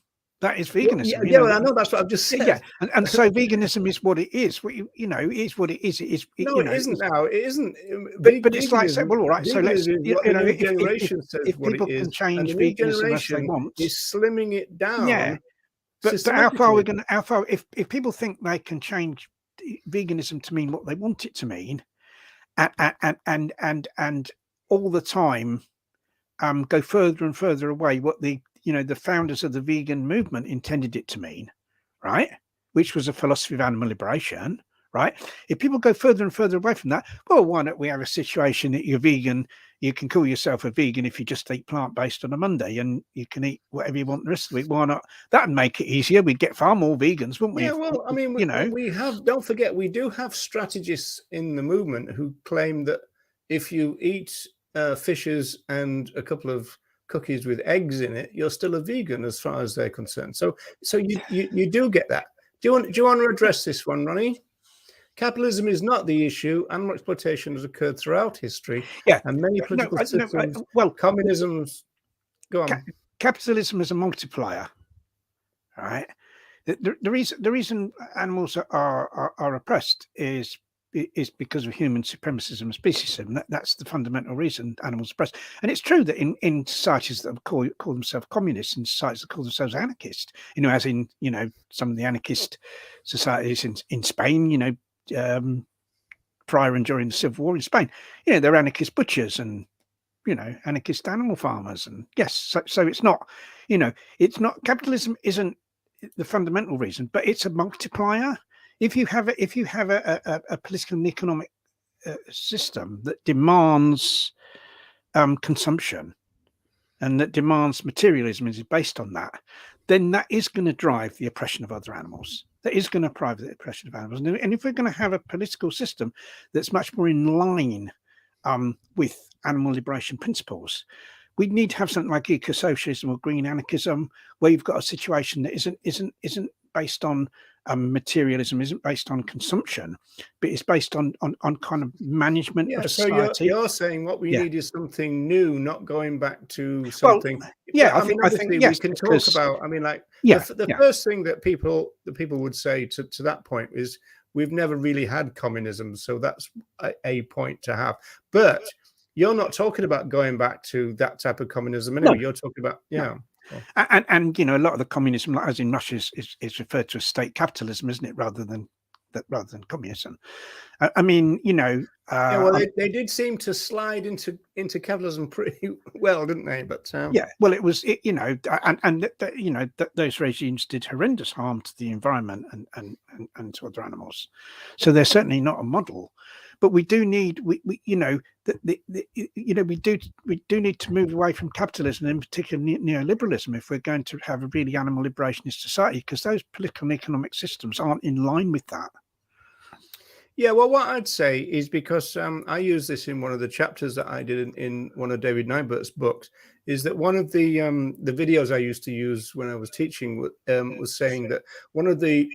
That is Well, veganism. yeah, well, I know that's what I've just said. Yeah, and so veganism is what it is. It is what it is. It is. No, it isn't now. It isn't. But it's like, well, all right. So let's, veganism is what the new generation says if what it people is, can and change the new veganism as they generation want, is slimming it down. yeah. But how far we're systematically. going to? How far? If people think they can change veganism to mean what they want it to mean, and all the time, go further and further away what the founders of the vegan movement intended it to mean, right? Which was a philosophy of animal liberation, right? If people go further and further away from that, well, why don't we have a situation that you're vegan? You can call yourself a vegan if you just eat plant-based on a Monday, and you can eat whatever you want the rest of the week. Why not? That'd make it easier. We'd get far more vegans, wouldn't we? Yeah, well, I mean, we have. Don't forget, we do have strategists in the movement who claim that if you eat fishes and a couple of cookies with eggs in it, you're still a vegan as far as they're concerned. So you do get that. Do you want to address this one, Ronnie? Capitalism is not the issue. Animal exploitation has occurred throughout history. Yeah, and many political systems. Well, communism's. Go on. Capitalism is a multiplier, right? The reason animals are oppressed is because of human supremacism and speciesism. That's the fundamental reason animals are oppressed. And it's true that in societies that call themselves communists, in societies that call themselves anarchist, as in some of the anarchist societies in Spain, prior and during the Civil War in Spain, they're anarchist butchers and anarchist animal farmers. And yes, so it's not, capitalism isn't the fundamental reason, but it's a multiplier. If you have a political and economic system that demands consumption and that demands materialism is based on that, then that is going to drive the oppression of other animals. That is going to drive the oppression of animals. And if we're going to have a political system that's much more in line with animal liberation principles, we need to have something like eco-socialism or green anarchism, where you've got a situation that isn't based on materialism, isn't based on consumption, but it's based on kind of management of society. So you're saying what we need is something new, not going back to something. Well, I think yes, we can talk about. I mean, like the first thing that people would say to that point is we've never really had communism, so that's a point to have. But you're not talking about going back to that type of communism anyway. No. You're talking about And a lot of the communism, as in Russia, is referred to as state capitalism, isn't it, rather than communism? I mean, they did seem to slide into capitalism pretty well, didn't they? But well, it was those regimes did horrendous harm to the environment and to other animals, so they're certainly not a model. But we do need we do need to move away from capitalism, and in particular neoliberalism, if we're going to have a really animal liberationist society, because those political and economic systems aren't in line with that. Yeah, well, what I'd say is, because I use this in one of the chapters that I did in one of David Nybert's books, is that one of the videos I used to use when I was teaching was saying that one of the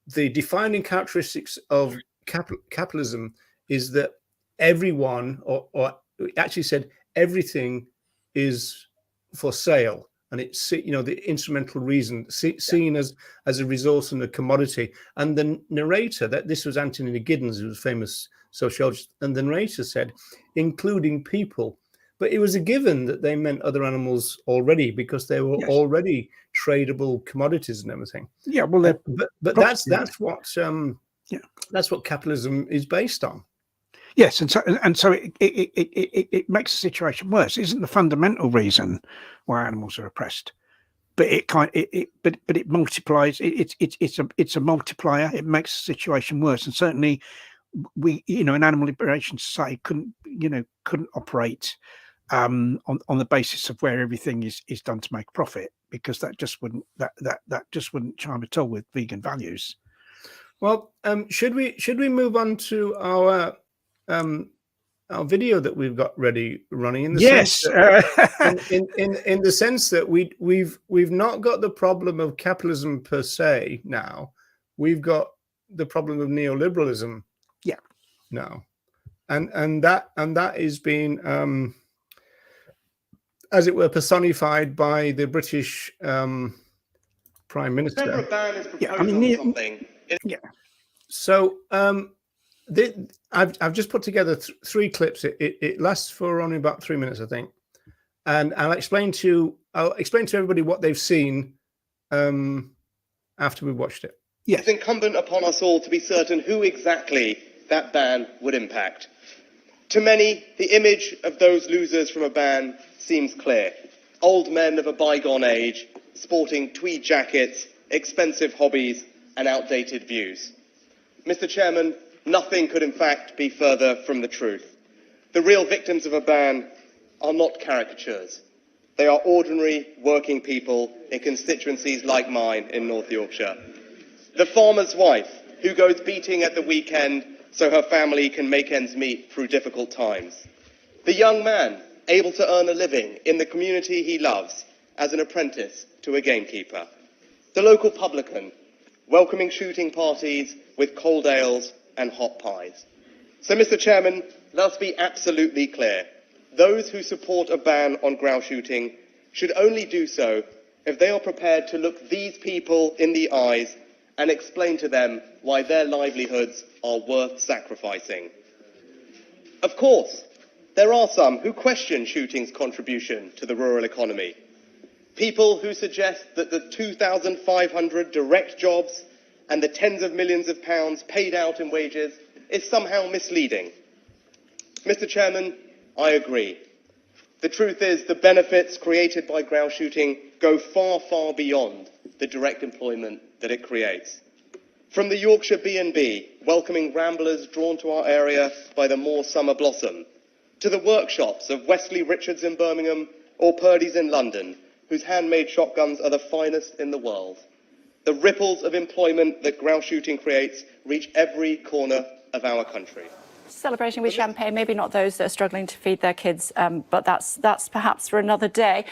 defining characteristics of capitalism is that everyone, or actually said everything, is for sale, and it's the instrumental reason seen as a resource and a commodity. And the narrator, that this was Anthony Giddens, who was a famous sociologist, and the narrator said, including people. But it was a given that they meant other animals already, because they were already tradable commodities and everything. Yeah, well, but that's what capitalism is based on. Yes, and so it makes the situation worse. It isn't the fundamental reason why animals are oppressed, but it multiplies. It's a multiplier. It makes the situation worse, and certainly an animal liberation society couldn't operate on the basis of where everything is done to make profit, because that just wouldn't chime at all with vegan values. Well, should we move on to our video that we've got ready, Ronnie? In the sense that we've not got the problem of capitalism per se now. We've got the problem of neoliberalism. Yeah. Now, and that is being as it were, personified by the British Prime Minister. Remember, a ban is proposed Yeah, I mean, on the- something. Yeah. So I've just put together three clips. It lasts for only about 3 minutes, I think, and I'll explain to everybody what they've seen after we've watched it. Yes. It's incumbent upon us all to be certain who exactly that ban would impact. To many, the image of those losers from a ban seems clear. Old men of a bygone age, sporting tweed jackets, expensive hobbies, and outdated views. Mr. Chairman, nothing could in fact be further from the truth. The real victims of a ban are not caricatures. They are ordinary working people in constituencies like mine in North Yorkshire. The farmer's wife who goes beating at the weekend so her family can make ends meet through difficult times. The young man able to earn a living in the community he loves as an apprentice to a gamekeeper. The local publican welcoming shooting parties with cold ales and hot pies. So, Mr. Chairman, let's be absolutely clear. Those who support a ban on grouse shooting should only do so if they are prepared to look these people in the eyes and explain to them why their livelihoods are worth sacrificing. Of course, there are some who question shooting's contribution to the rural economy. People who suggest that the 2,500 direct jobs and the tens of millions of pounds paid out in wages is somehow misleading. Mr. Chairman, I agree. The truth is the benefits created by grouse shooting go far, far beyond the direct employment that it creates. From the Yorkshire B&B, welcoming ramblers drawn to our area by the moor summer blossom, to the workshops of Wesley Richards in Birmingham or Purdy's in London, whose handmade shotguns are the finest in the world. The ripples of employment that grouse shooting creates reach every corner of our country. Celebrating with champagne, maybe not those that are struggling to feed their kids, but that's perhaps for another day.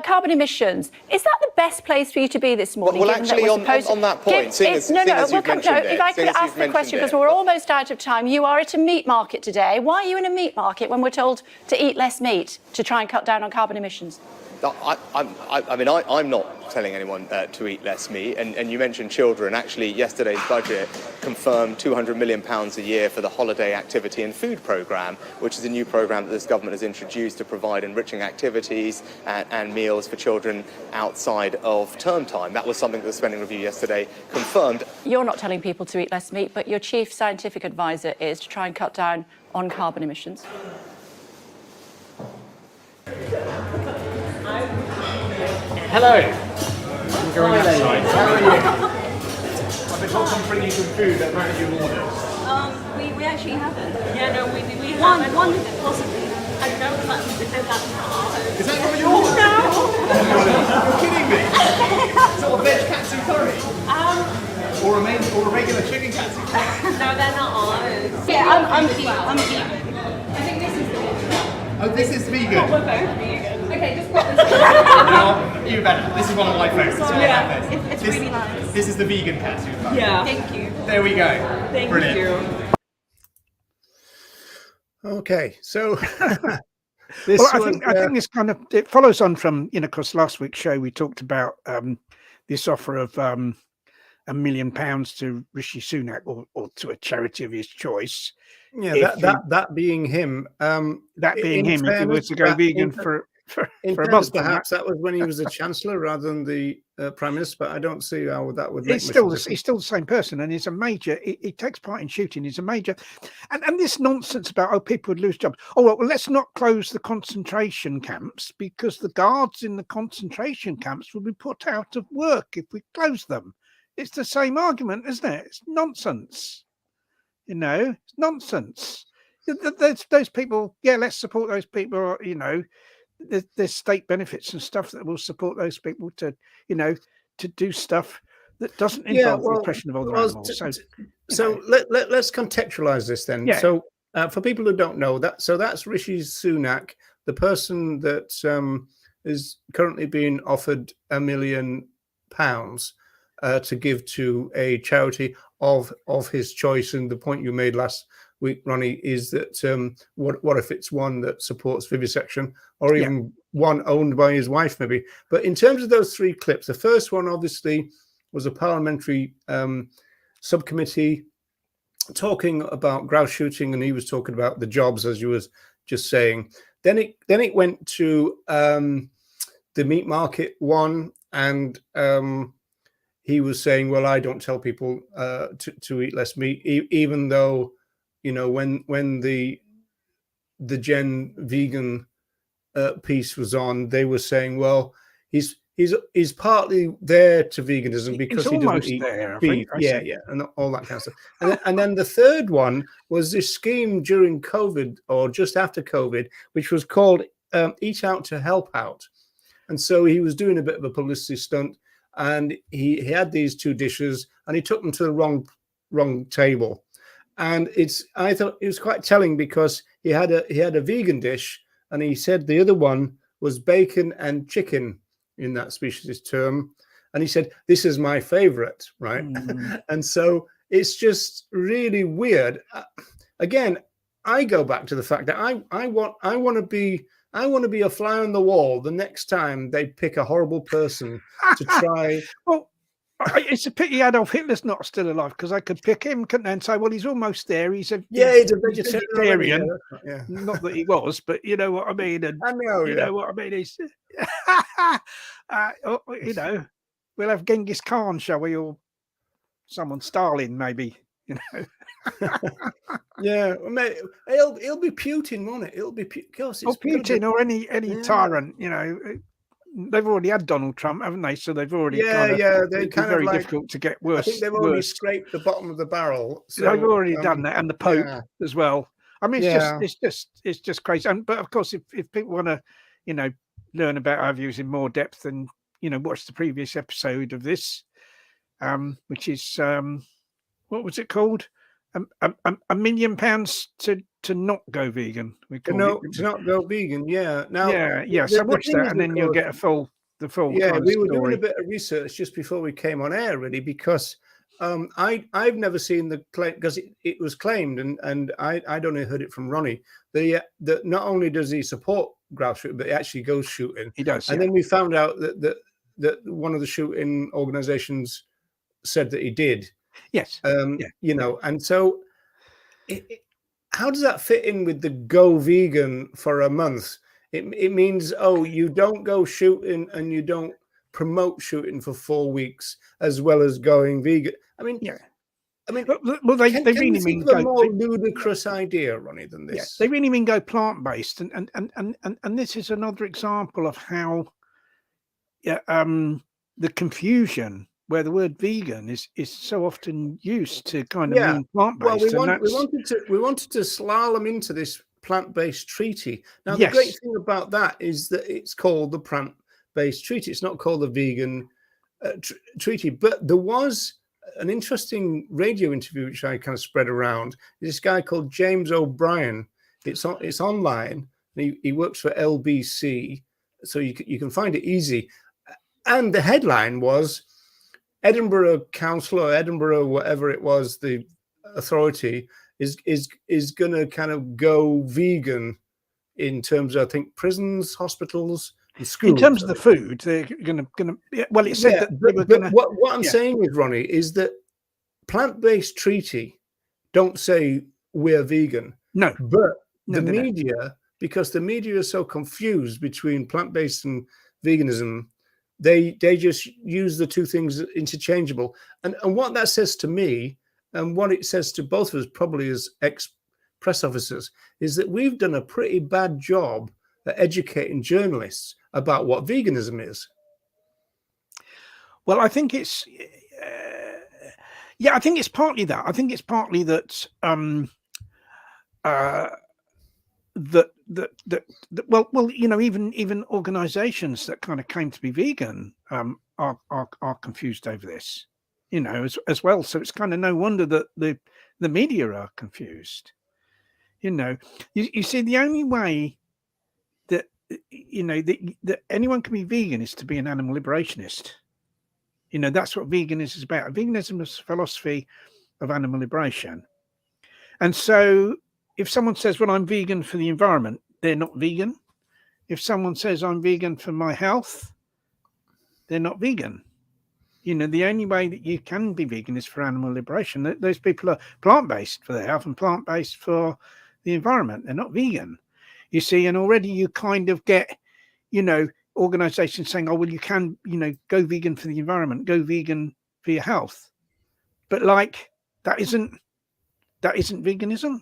Carbon emissions, is that the best place for you to be this morning? Well, actually, on that point, seeing as you've mentioned it, if I could ask the question, because we're almost out of time. You are at a meat market today. Why are you in a meat market when we're told to eat less meat to try and cut down on carbon emissions? I'm not telling anyone to eat less meat. And you mentioned children. Actually, yesterday's budget confirmed £200 million a year for the Holiday Activity and Food Programme, which is a new programme that this government has introduced to provide enriching activities and meals for children outside of term time. That was something that the Spending Review yesterday confirmed. You're not telling people to eat less meat, but your chief scientific advisor is to try and cut down on carbon emissions. Hello. I'm going outside. How are you? I've been told to bring you some food that might you ordered. We actually haven't. Yeah, no, we haven't. One possibly. I don't know if that's not. Is that one of yours? No. You're kidding me. Sort of veg katsu curry. Or a regular chicken katsu curry. No, they're not ours. Yeah, I'm vegan. I think this is the one. Oh, this is vegan. We're both vegan. Okay, just put this. No, even better. This is one of my favourites. Yeah, it's really nice. This is the vegan katsu curry. Yeah. Thank you. There we go. Thank Brilliant. you. Okay, so I think this kind of it follows on from, because last week's show we talked about this offer of £1 million to Rishi Sunak or to a charity of his choice. Yeah, that being him. That being him, if he were to go vegan for a month. Perhaps that was when he was a chancellor rather than the prime minister. But I don't see how that would make he's still the same person, and he's a major. He takes part in shooting. He's a major, and this nonsense about people would lose jobs. Oh well, let's not close the concentration camps because the guards in the concentration camps will be put out of work if we close them. It's the same argument, isn't it? It's nonsense. It's nonsense. Those people, let's support those people. There's state benefits and stuff that will support those people to do stuff that doesn't involve the oppression of other animals. So let's contextualize this then. Yeah. So for people who don't know that's Rishi Sunak, the person that is currently being offered £1 million. to give to a charity of his choice. And the point you made last week, Ronnie, is that what if it's one that supports vivisection, or even one owned by his wife, maybe? But in terms of those 3 clips, the first one obviously was a parliamentary subcommittee talking about grouse shooting, and he was talking about the jobs, as you was just saying. Then it went to the meat market one, and he was saying, well, I don't tell people to eat less meat, even though, you know, when the Gen vegan piece was on, they were saying, well, he's partly there to veganism because he doesn't eat beef. Yeah, and all that kind of stuff. And then the third one was this scheme during COVID, or just after COVID, which was called Eat Out to Help Out. And so he was doing a bit of a publicity stunt, and he had these 2 dishes, and he took them to the wrong table. And I thought it was quite telling, because he had a vegan dish, and he said the other one was bacon and chicken in that specialist term, and he said, this is my favorite, right? And so it's just really weird. Again, I go back to the fact that I want to be a fly on the wall the next time they pick a horrible person to try. Well, it's a pity Adolf Hitler's not still alive, because I could pick him, couldn't I, and say, well, he's almost there. He's a vegetarian. Yeah. Not that he was, but you know what I mean. And I know, you know what I mean. He's, you know, we'll have Genghis Khan, shall we, or someone, Stalin, maybe. You know. Yeah, it'll be Putin, won't it? It'll be Putin, or any tyrant. You know, they've already had Donald Trump, haven't they? So they've already they kind of very difficult to get worse. I think they've already scraped the bottom of the barrel. So, they've already done that, and the Pope as well. I mean, it's just crazy. But of course, if people want to, you know, learn about our views in more depth, then, you know, watch the previous episode of this, which is what was it called? £1 million to not go vegan. To not go vegan. Yeah. Now. Yeah. So watch that, and then you'll get the full. Yeah, we were doing a bit of research just before we came on air, really, because I've never seen the claim, because it was claimed, and I'd only heard it from Ronnie. That not only does he support grouse shooting, but he actually goes shooting. He does. And then we found out that one of the shooting organizations said that he did. Yes. You know, and so how does that fit in with the go vegan for a month? It means, you don't go shooting and you don't promote shooting for 4 weeks, as well as going vegan. I mean, well, they really mean go, a more ludicrous idea, Ronnie, than this. Yeah, they really mean go plant-based, and this is another example of how the confusion where the word vegan is so often used to kind of mean plant-based. Well, we wanted to slalom into this plant-based treaty. Now, the great thing about that is that it's called the plant-based treaty. It's not called the vegan treaty. But there was an interesting radio interview which I kind of spread around. This guy called James O'Brien. It's online. He works for LBC, so you can find it easy. And the headline was, Edinburgh Council, or Edinburgh, whatever it was, the authority is going to kind of go vegan in terms of, I think, prisons, hospitals, and schools. In terms of the food, they're going to. Well, it said that they were going to. What I'm saying with Ronnie is that plant-based treaty don't say we're vegan. No, but the media, because the media is so confused between plant-based and veganism. They just use the two things interchangeable. And what that says to me, and what it says to both of us, probably as ex-press officers, is that we've done a pretty bad job at educating journalists about what veganism is. Well, I think it's... I think it's partly that. I think it's partly that... well, you know, even organizations that kind of claim to be vegan are confused over this, you know, as well. So it's kind of no wonder that the media are confused. You know, you see, the only way that, you know, that anyone can be vegan is to be an animal liberationist. You know, that's what veganism is about. Veganism is a philosophy of animal liberation. And so if someone says, well, I'm vegan for the environment, they're not vegan. If someone says I'm vegan for my health, they're not vegan. You know, the only way that you can be vegan is for animal liberation. Those people are plant-based for their health and plant-based for the environment. They're not vegan, you see. And already you kind of get, you know, organizations saying, oh, well, you can, you know, go vegan for the environment, go vegan for your health. But like, that isn't veganism.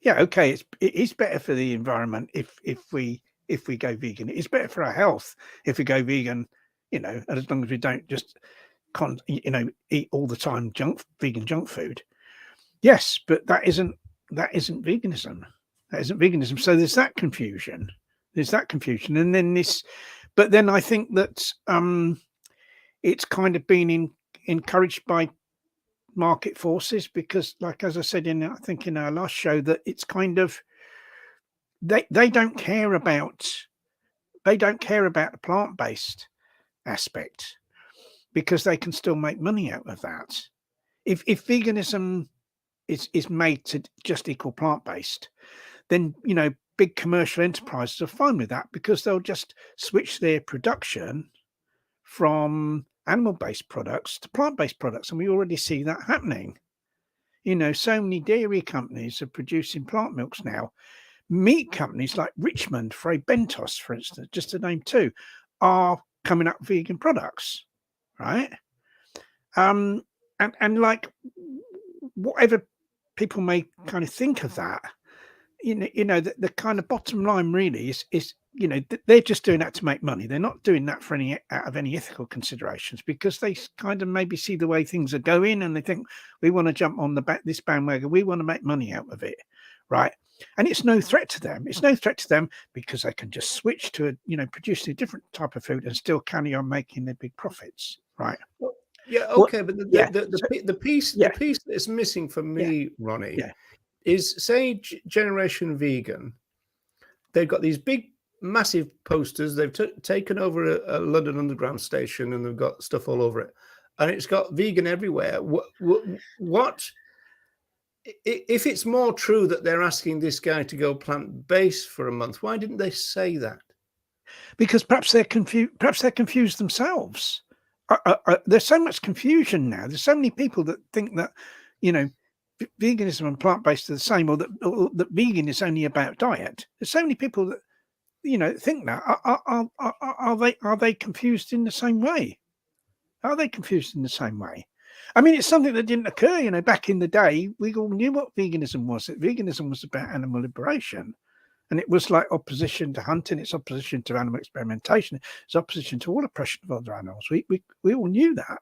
Yeah, okay, it is better for the environment if we go vegan. It's better for our health if we go vegan, you know, as long as we don't just eat all the time vegan junk food. Yes, but that isn't veganism. That isn't veganism. So there's that confusion. And then but then I think that it's kind of been encouraged by market forces, because like, as I said I think in our last show, that it's kind of they don't care about the plant-based aspect, because they can still make money out of that. If veganism is made to just equal plant-based, then, you know, big commercial enterprises are fine with that, because they'll just switch their production from animal-based products to plant-based products. And we already see that happening. You know, so many dairy companies are producing plant milks now. Meat companies like Richmond, Frey Bentos, for instance, just to name two, are coming up with vegan products, right? And like, whatever people may kind of think of that, you know, the kind of bottom line really is, you know, they're just doing that to make money. They're not doing that for out of any ethical considerations, because they kind of maybe see the way things are going and they think, we want to jump on this bandwagon. We want to make money out of it, right? And it's no threat to them. It's no threat to them, because they can just switch to producing a different type of food and still carry on making their big profits, right? Well, yeah, okay, but the piece that's missing for me, Ronnie, is, say, Generation Vegan. They've got these big, massive posters. They've taken over a London Underground station, and they've got stuff all over it, and it's got vegan everywhere. What if it's more true that they're asking this guy to go plant-based for a month? Why didn't they say that? Because perhaps they're confused. Perhaps they're confused themselves. There's so much confusion now. There's so many people that think that, you know, veganism and plant-based are the same, or that vegan is only about diet. There's so many people that, you know, think that. Are they confused in the same way? Are they confused in the same way? I mean, it's something that didn't occur, you know, back in the day. We all knew what veganism was. That veganism was about animal liberation. And it was like opposition to hunting, it's opposition to animal experimentation, it's opposition to all oppression of other animals. We all knew that.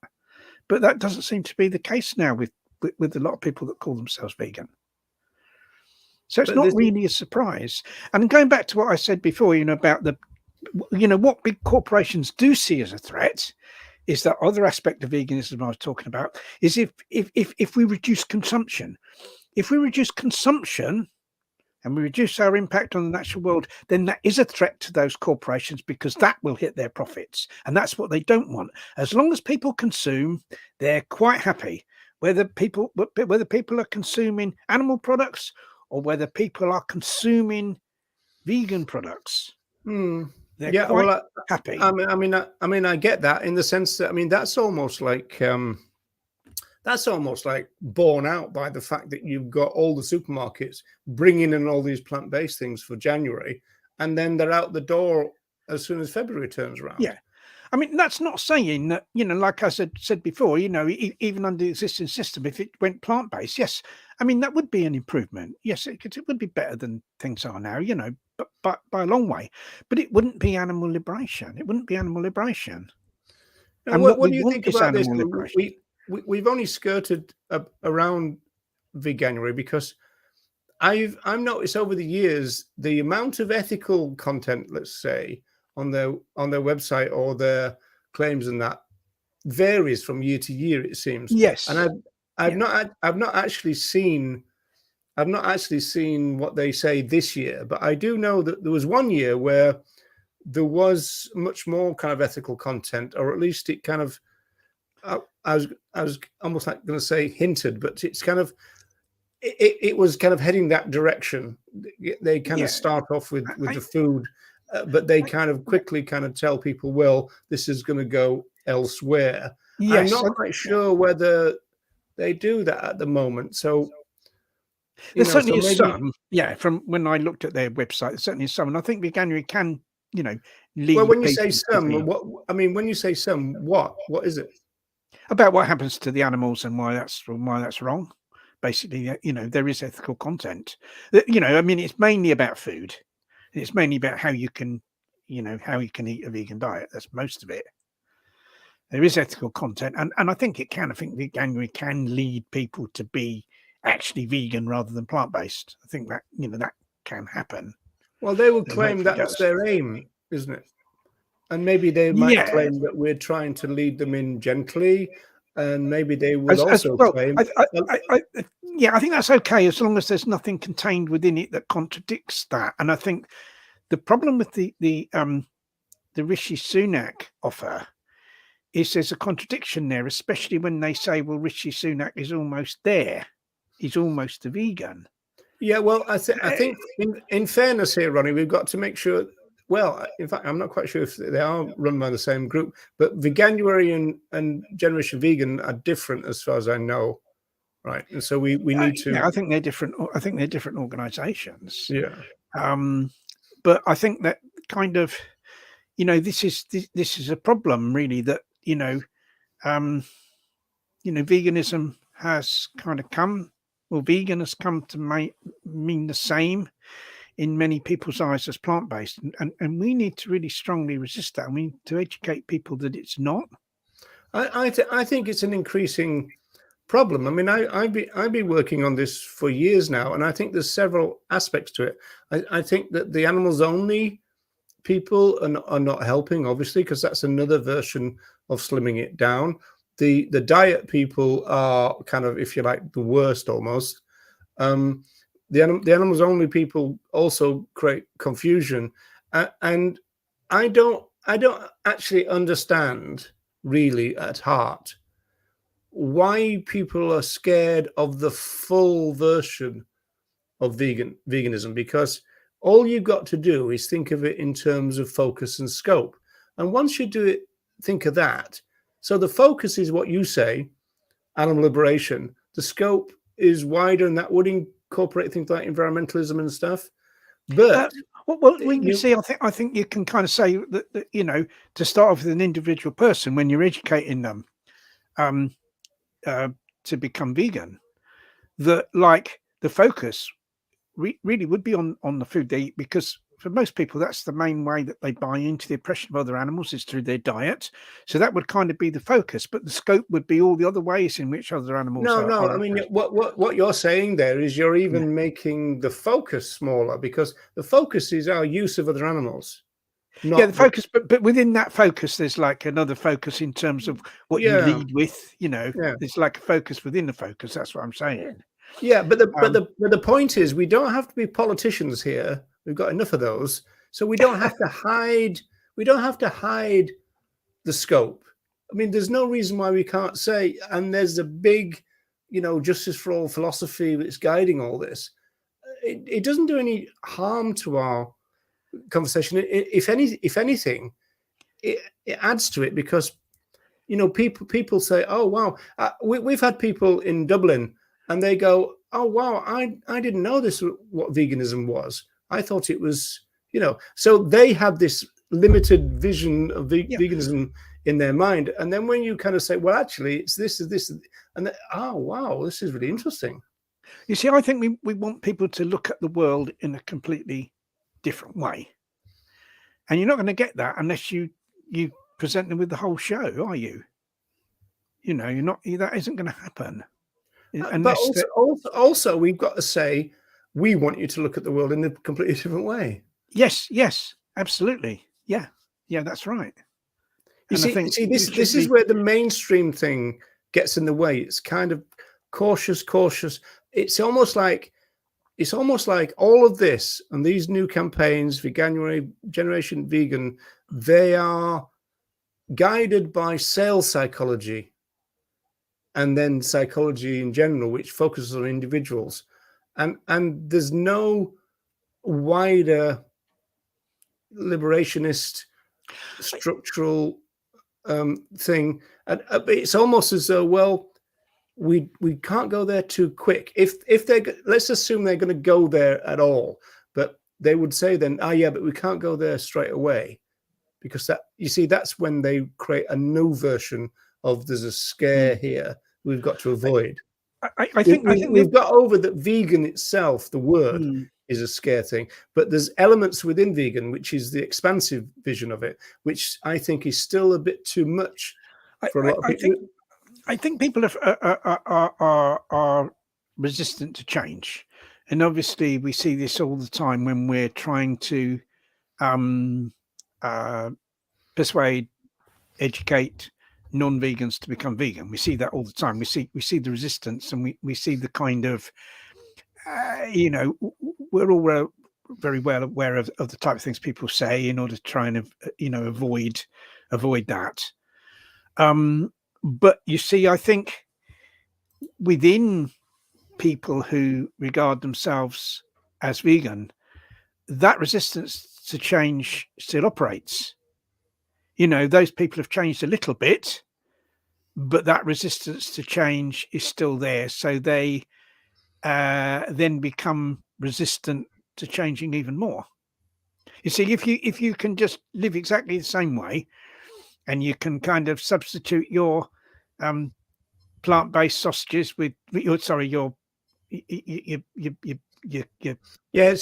But that doesn't seem to be the case now with a lot of people that call themselves vegan. So it's not really a surprise. And going back to what I said before, you know, about what big corporations do see as a threat is that other aspect of veganism I was talking about, is if we reduce consumption. If we reduce consumption and we reduce our impact on the natural world, then that is a threat to those corporations, because that will hit their profits. And that's what they don't want. As long as people consume, they're quite happy. Whether people are consuming animal products or whether people are consuming vegan products, they're quite happy. I mean, I get that, in the sense that, I mean, that's almost like borne out by the fact that you've got all the supermarkets bringing in all these plant-based things for January, and then they're out the door as soon as February turns around. Yeah. I mean, that's not saying that, you know, like I said before, you know, even under the existing system, if it went plant-based, yes, I mean, that would be an improvement. Yes, it would be better than things are now, you know, but by a long way. But it wouldn't be animal liberation. It wouldn't be animal liberation. Now, and what do you think about this? We've only skirted around Veganuary, because I've noticed over the years the amount of ethical content, let's say, on their website or their claims and that varies from year to year, it seems. Yes. And I've not actually seen what they say this year, but I do know that there was one year where there was much more kind of ethical content, or at least it kind of I was almost like going to say hinted, but it's kind of it was kind of heading that direction. They kind of start off with the food, but they kind of quickly kind of tell people, well, this is going to go elsewhere. Yes, I'm not quite sure whether they do that at the moment. So there certainly is some. Yeah, from when I looked at their website, there certainly is some, and I think Veganuary can, lead. Well, when you say people some, when you say some, what is it? About what happens to the animals and why that's wrong. Basically, there is ethical content. It's mainly about food. It's mainly about how you can eat a vegan diet. That's most of it. There is ethical content, and I think it can. I think Veganuary can lead people to be actually vegan rather than plant-based. I think that that can happen. Well, they will claim that's their aim, isn't it? And maybe they might claim that we're trying to lead them in gently, and maybe they would also claim. I think that's okay as long as there's nothing contained within it that contradicts that. And I think the problem with the Rishi Sunak offer is there's a contradiction there, especially when they say, well, Rishi Sunak is almost there. He's almost a vegan. Yeah, well, I think in fairness here, Ronnie, we've got to make sure. Well, in fact, I'm not quite sure if they are run by the same group, but Veganuary and Generation Vegan are different as far as I know, right? And so we need to. Yeah, I think they're different. I think they're different organisations. Yeah. But I think that kind of, this is a problem really that veganism has kind of come. Well, vegan has come to mean the same in many people's eyes as plant-based, and we need to really strongly resist that. We need to educate people that it's not. I think it's an increasing problem. I mean, I've been working on this for years now, and I think there's several aspects to it. I think that the animals-only people are not helping, obviously, because that's another version of slimming it down. The diet people are kind of, if you like, the worst almost. The animals only people also create confusion, and I don't actually understand really at heart why people are scared of the full version of veganism, because all you've got to do is think of it in terms of focus and scope. And once you do it, think of that. So the focus is what you say, animal liberation. The scope is wider, and that would incorporate things like environmentalism and stuff. But I think you can kind of say that to start off with an individual person when you're educating them to become vegan, that like the focus really would be on the food they eat, because for most people that's the main way that they buy into the oppression of other animals is through their diet. So that would kind of be the focus, but the scope would be all the other ways in which other animals I mean, what you're saying there is you're even making the focus smaller, because the focus is our use of other animals. The focus, but within that focus there's like another focus in terms of what you lead with. There's like a focus within the focus. That's what I'm saying. Yeah, but the point is, we don't have to be politicians here. We've got enough of those, so we don't have to hide. We don't have to hide the scope. I mean, there's no reason why we can't say. And there's a big, justice for all philosophy that's guiding all this. It doesn't do any harm to our conversation. If anything, it adds to it, because people say, "Oh wow," we've had people in Dublin. And they go, "Oh, wow, I didn't know this what veganism was. I thought it was, So they have this limited vision of veganism in their mind. And then when you kind of say, well, actually, it's this, and then, oh, wow, this is really interesting. You see, I think we want people to look at the world in a completely different way. And you're not going to get that unless you present them with the whole show, are you? You're not, that isn't going to happen. But also, we've got to say, we want you to look at the world in a completely different way. Yes, absolutely. Yeah, that's right. This is where the mainstream thing gets in the way. It's kind of cautious. It's almost like all of this and these new campaigns, Veganuary, Generation Vegan, they are guided by sales psychology. and then psychology in general, which focuses on individuals, and there's no wider liberationist structural thing. And it's almost as though, well, we can't go there too quick. If they're, let's assume they're going to go there at all, but they would say then, yeah, but we can't go there straight away, because that, you see, that's when they create a new version of there's a scare here we've got to avoid. I think we've got over that vegan itself, the word, is a scare thing, but there's elements within vegan, which is the expansive vision of it, which I think is still a bit too much for a lot of people. I think people are resistant to change, and obviously we see this all the time when we're trying to persuade, educate non-vegans to become vegan. We see that all the time. We see the resistance, and we see the kind of you know, we're all very well aware of the type of things people say in order to try and avoid that. But you see, I think within people who regard themselves as vegan, that resistance to change still operates. You know, those people have changed a little bit, but that resistance to change is still there. So they then become resistant to changing even more. You see, if you can just live exactly the same way, and you can kind of substitute your plant-based sausages with your it's the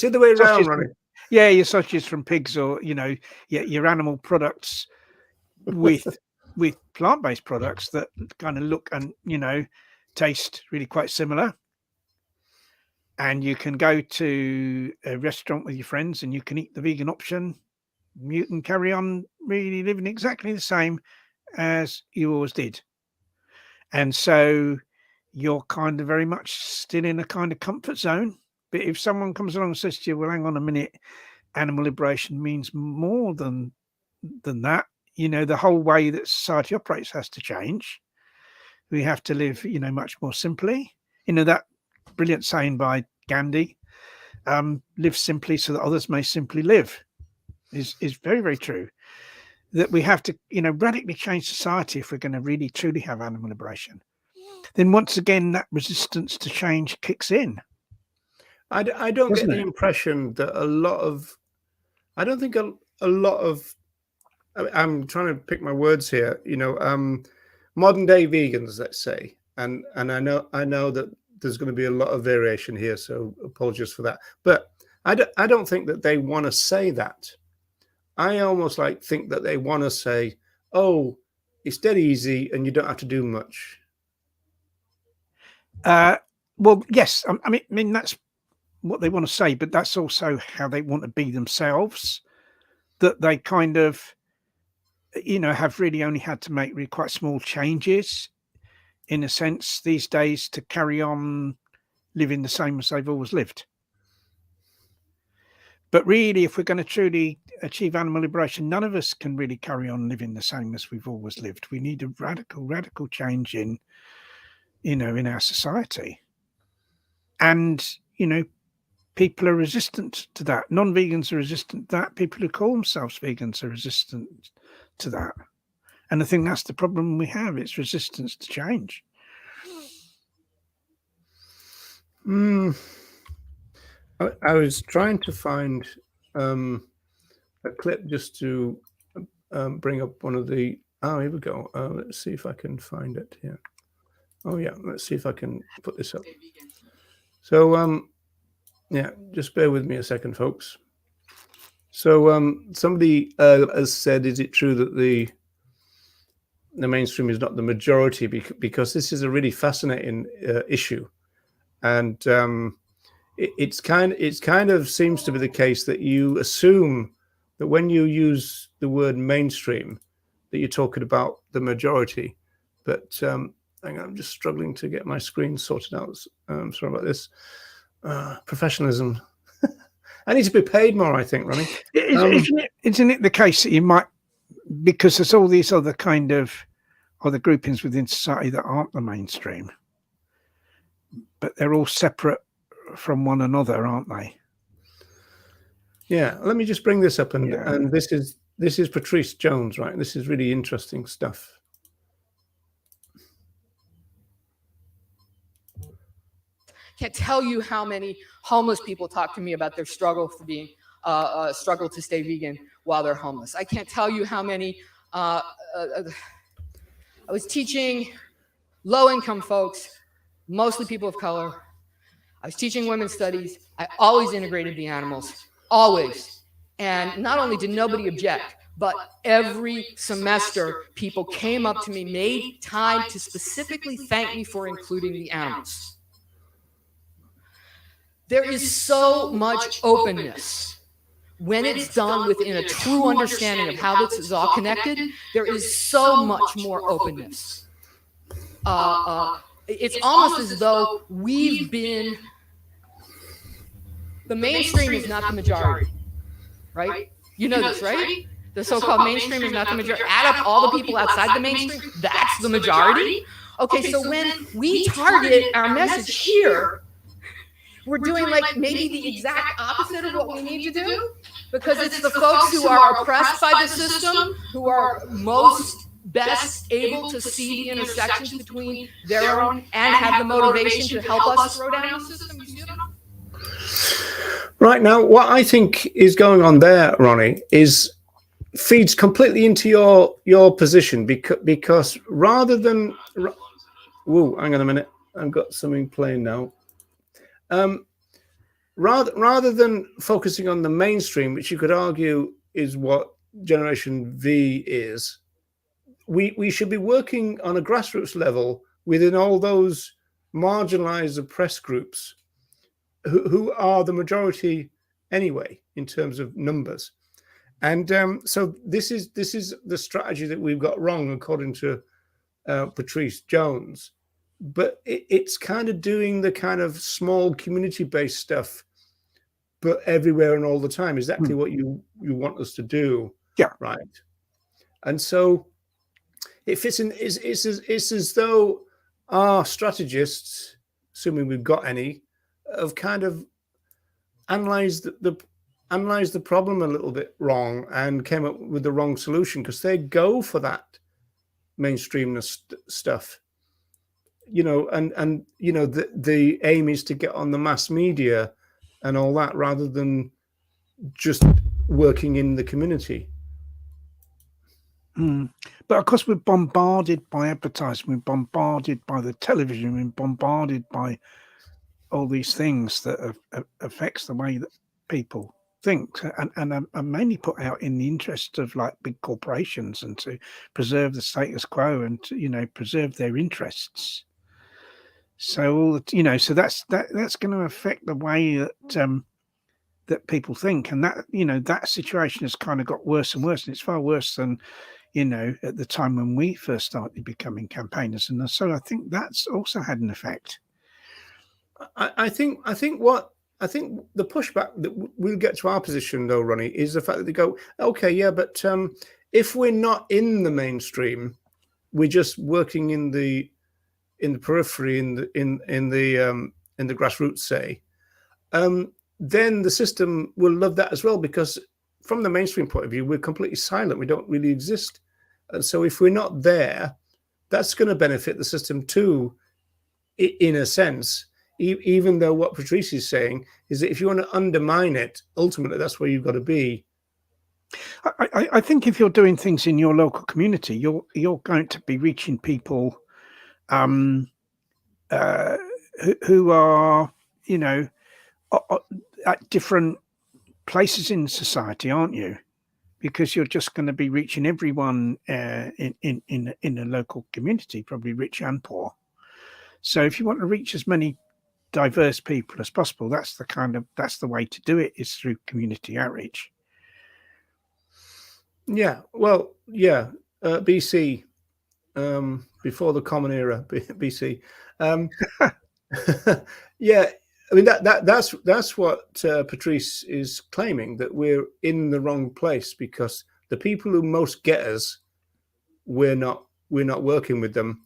other way around, Ronnie. Your sausages from pigs, or your animal products with plant-based products that kind of look and taste really quite similar. And you can go to a restaurant with your friends and you can eat the vegan option. You can carry on really living exactly the same as you always did. And so you're kind of very much still in a kind of comfort zone. But if someone comes along and says to you, well, hang on a minute, animal liberation means more than that. The whole way that society operates has to change. We have to live, much more simply. That brilliant saying by Gandhi, live simply so that others may simply live, is very, very true. That we have to, radically change society if we're going to really truly have animal liberation. Then once again, that resistance to change kicks in. I don't get the impression that I'm trying to pick my words here, modern day vegans, let's say, and I know that there's going to be a lot of variation here, so apologies for that. But I don't think that they want to say that. I almost think that they want to say, oh, it's dead easy and you don't have to do much. Well, yes, I mean that's what they want to say, but that's also how they want to be themselves. That they kind of, have really only had to make really quite small changes, in a sense, these days to carry on living the same as they've always lived. But really, if we're going to truly achieve animal liberation, none of us can really carry on living the same as we've always lived. We need a radical change in our society. And, people are resistant to that. Non-vegans are resistant to that. People who call themselves vegans are resistant to that. And I think that's the problem we have. It's resistance to change. I was trying to find a clip just to bring up one of the... Oh, here we go. Let's see if I can find it here. Oh, yeah. Let's see if I can put this up. So, yeah, just bear with me a second, folks. So somebody has said, is it true that the mainstream is not the majority? Because this is a really fascinating issue. And it's kind of seems to be the case that you assume that when you use the word mainstream, that you're talking about the majority. But hang on, I'm just struggling to get my screen sorted out. Sorry about this. Professionalism. I need to be paid more, I think, Ronnie. Isn't it the case that you might, because there's all these other kind of are the groupings within society that aren't the mainstream, but they're all separate from one another, aren't they? Yeah, let me just bring this up, and Yeah. and this is Patrice Jones, right? This is really interesting stuff. Can't tell you how many homeless people talk to me about their struggle for being struggle to stay vegan while they're homeless. I can't tell you how many. I was teaching low-income folks, mostly people of color. I was teaching women's studies. I always integrated the animals, always. And not only did nobody object, but every semester people came up to me, made time to specifically thank me for including the animals. There is so much openness when it's done within a true understanding of how this is all connected. There is so much more openness. It's almost as though we've been. The mainstream is not the majority, right? You know this, right? The so-called mainstream is not the majority. Add up all the people outside the mainstream, that's the majority. Okay, so when we target our message here, we're doing like maybe the exact opposite of what we need to do, because it's the folks who are oppressed by the system, who are most best able to see the intersections between their own and have the motivation to help us throw down the system. You see what I'm Right now, what I think is going on there, Ronnie, is feeds completely into your position, because rather than, whoa, hang on a minute, I've got something playing now. Rather than focusing on the mainstream, which you could argue is what Generation V is, we should be working on a grassroots level within all those marginalized, oppressed groups who are the majority anyway in terms of numbers. And so this is the strategy that we've got wrong, according to Patrice Jones. But it's kind of doing the kind of small community-based stuff, but everywhere and all the time, exactly what you want us to do. Yeah. Right. And so it fits in. It's as though our strategists, assuming we've got any, have kind of analyzed the problem a little bit wrong and came up with the wrong solution, because they go for that mainstreamness stuff, you know, and you know the aim is to get on the mass media and all that, rather than just working in the community. But of course, we're bombarded by advertising, we're bombarded by the television, we're bombarded by all these things that affects the way that people think, and are mainly put out in the interest of like big corporations and to preserve the status quo and to, you know, preserve their interests. So all the, you know, so that's going to affect the way that that people think, and that, you know, that situation has kind of got worse and worse, and it's far worse than, you know, at the time when we first started becoming campaigners, and so I think that's also had an effect. I think the pushback that we'll get to our position, though, Ronnie, is the fact that they go, okay, yeah, but if we're not in the mainstream, we're just working in the periphery, in the grassroots, say, then the system will love that as well, because from the mainstream point of view, we're completely silent. We don't really exist. And so if we're not there, that's going to benefit the system too, in a sense. Even though what Patrice is saying is that if you want to undermine it, ultimately that's where you've got to be. I think if you're doing things in your local community, you're going to be reaching people who are, you know, at different places in society, aren't you? Because you're just going to be reaching everyone in a local community, probably rich and poor. So if you want to reach as many diverse people as possible, that's the way to do it, is through community outreach. Yeah, well, yeah, BC, before the Common Era, BC. Yeah, I mean that's what Patrice is claiming, that we're in the wrong place because the people who most get us, we're not we're not working with them,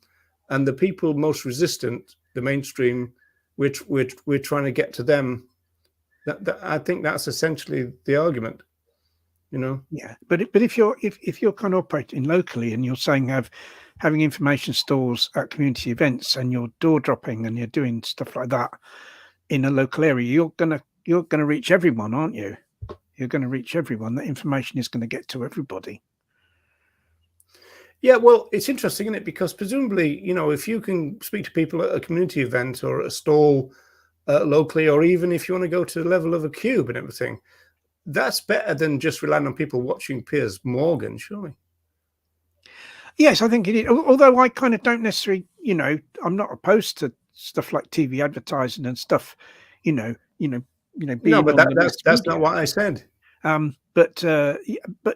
and the people most resistant, the mainstream, we're trying to get to them. I think that's essentially the argument, you know. Yeah, but if you're kind of operating locally and you're saying having information stores at community events and you're door dropping and you're doing stuff like that in a local area, you're gonna reach everyone, aren't you? You're going to reach everyone. That information is going to get to everybody. Yeah, well, it's interesting, isn't it? Because presumably, you know, if you can speak to people at a community event or a stall locally, or even if you want to go to the level of a cube and everything, that's better than just relying on people watching Piers Morgan, surely. Yes, I think it is. Although I kind of don't necessarily, you know, I'm not opposed to stuff like TV advertising and stuff, you know. Being no, but on that's not what I said. But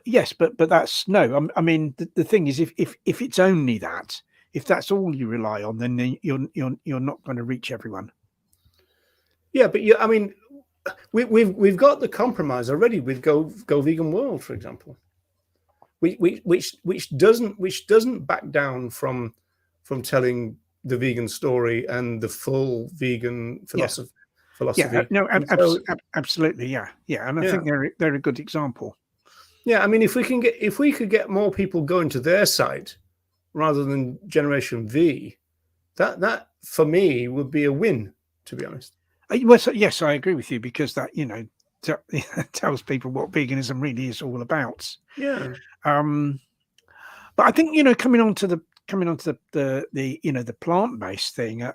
yes, but that's no. I mean, the thing is, if it's only that, if that's all you rely on, then you're not going to reach everyone. Yeah, but I mean, we've got the compromise already with Go Vegan World, for example, which doesn't back down from telling the vegan story and the full vegan philosophy. Yeah, no, absolutely, yeah, and I think they're a good example. Yeah, I mean, if we could get more people going to their site rather than Generation V, that for me would be a win, to be honest. Well, yes, I agree with you, because that, you know, tells people what veganism really is all about. Yeah. But I think, you know, coming on to the you know, the plant-based thing,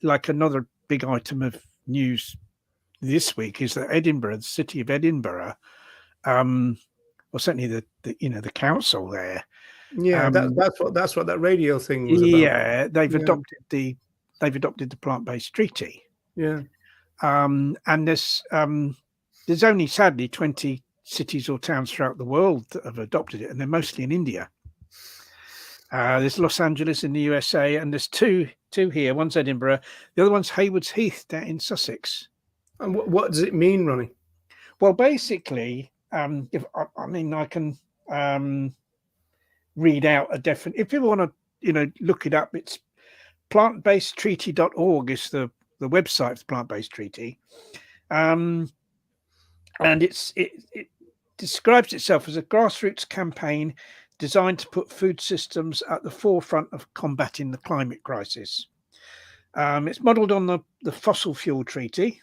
like another big item of news this week is that Edinburgh, the city of Edinburgh, well, certainly the you know, the council there. Yeah, that's what that radio thing was about. Yeah, they've adopted the plant-based treaty. Yeah. And there's only sadly 20 cities or towns throughout the world that have adopted it, and they're mostly in India. There's Los Angeles in the USA, and there's two here. One's Edinburgh, the other one's Haywards Heath down in Sussex. And what does it mean, Ronnie? Well, basically, I mean, I can read out a definite. If people want to, you know, look it up, it's plantbasedtreaty.org is the website of the plant-based treaty, and it describes itself as a grassroots campaign designed to put food systems at the forefront of combating the climate crisis. It's modelled on the fossil fuel treaty,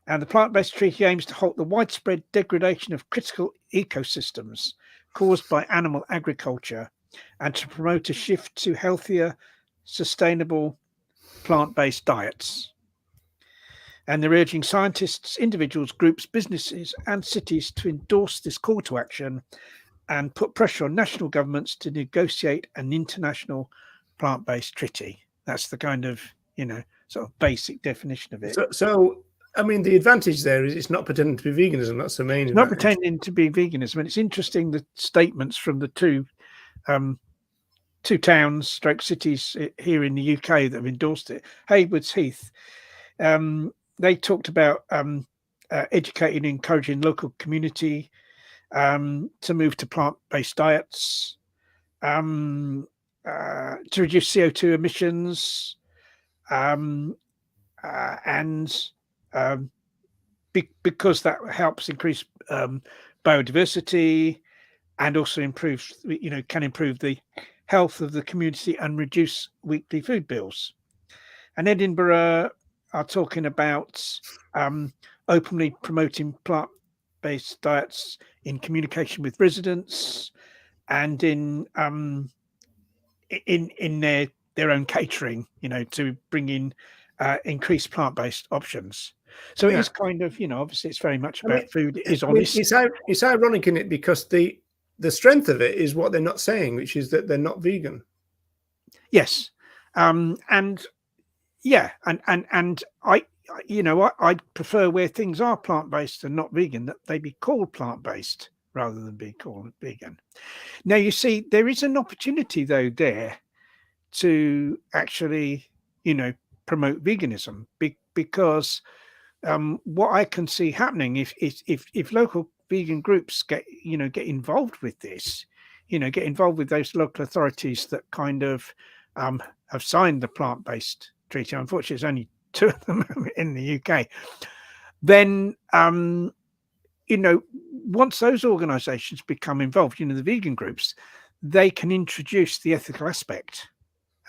and the plant-based treaty aims to halt the widespread degradation of critical ecosystems caused by animal agriculture and to promote a shift to healthier, sustainable plant-based diets. And they're urging scientists, individuals, groups, businesses and cities to endorse this call to action and put pressure on national governments to negotiate an international plant-based treaty. That's the kind of, you know, sort of basic definition of it. So I mean, the advantage there is it's not pretending to be veganism. That's the main. It's not pretending to be veganism. And it's interesting, the statements from the two towns, stroke cities here in the UK that have endorsed it. Haywards Heath, they talked about educating and encouraging local community to move to plant-based diets, to reduce CO2 emissions, and because that helps increase biodiversity and also improve, you know, can improve the health of the community and reduce weekly food bills. And Edinburgh are talking about openly promoting plant-based diets in communication with residents and in their own catering, you know, to bring in increased plant-based options. So it is kind of, you know, obviously it's very much about food. It is honest. It's ironic in it because the strength of it is what they're not saying, which is that they're not vegan. Yes, and yeah, and I, you know, I prefer where things are plant-based and not vegan, that they be called plant-based rather than be called vegan. Now, you see, there is an opportunity though there to actually, you know, promote veganism because what I can see happening if local vegan groups get involved with this get involved with those local authorities that kind of have signed the plant-based treaty. Unfortunately, there's only 2 of them in the UK. Then, once those organisations become involved, the vegan groups, they can introduce the ethical aspect.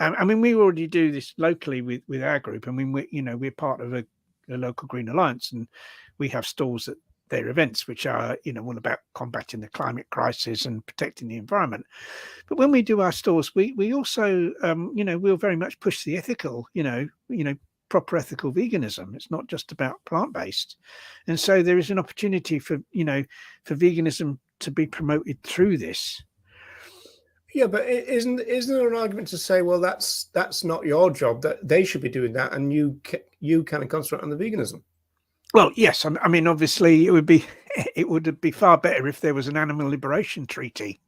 I mean, we already do this locally with our group. I mean, we're part of a local Green Alliance, and we have stalls at their events, which are, all about combating the climate crisis and protecting the environment. But when we do our stalls, we also, we'll very much push the ethical, proper ethical veganism. It's not just about plant-based. And so there is an opportunity for veganism to be promoted through this. Yeah, but isn't there an argument to say, well, that's not your job, that they should be doing that, and you kind of concentrate on the veganism? Well, yes. I mean, obviously, it would be far better if there was an animal liberation treaty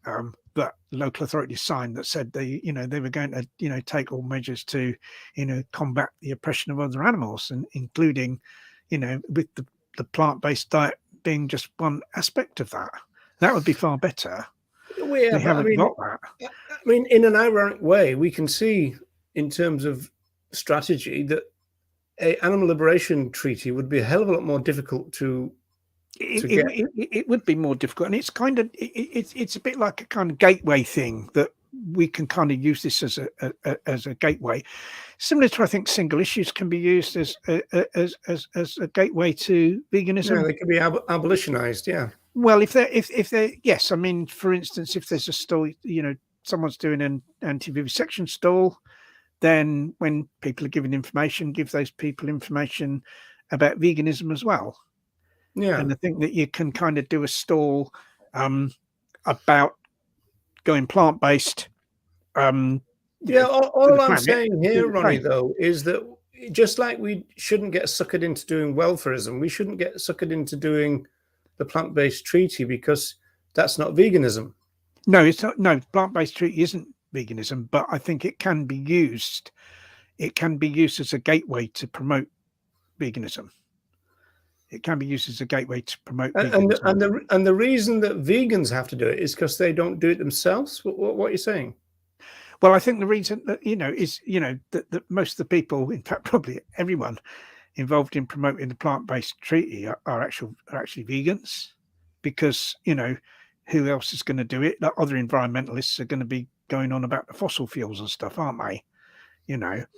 that local authorities signed that said they were going to take all measures to combat the oppression of other animals, and including with the plant-based diet being just one aspect of that. That would be far better. Well, yeah, they haven't got that. I mean, in an ironic way, we can see in terms of strategy that an animal liberation treaty would be a hell of a lot more difficult to get. It would be more difficult, and it's kind of it's a bit like a kind of gateway thing that we can kind of use this as a gateway, similar to, I think, single issues can be used as a gateway to veganism. Yeah, they can be abolitionized. Yeah. Well, if they're yes, I mean, for instance, if there's a stall, someone's doing an anti-vivisection stall, then when people are given information, give those people information about veganism as well. Yeah. And I think that you can kind of do a stall about going plant-based. Yeah, all I'm saying here, Ronnie, though, is that just like we shouldn't get suckered into doing welfarism, we shouldn't get suckered into doing the plant-based treaty, because that's not veganism. No, it's not. No, plant-based treaty isn't veganism, but I think it can be used. It can be used as a gateway to promote veganism. It can be used as a gateway to promote veganism. And the reason that vegans have to do it is because they don't do it themselves. What are you saying? Well, I think the reason that is that most of the people, in fact, probably everyone involved in promoting the plant-based treaty are actually vegans, because who else is going to do it? Like, other environmentalists are going to be going on about the fossil fuels and stuff, aren't they? But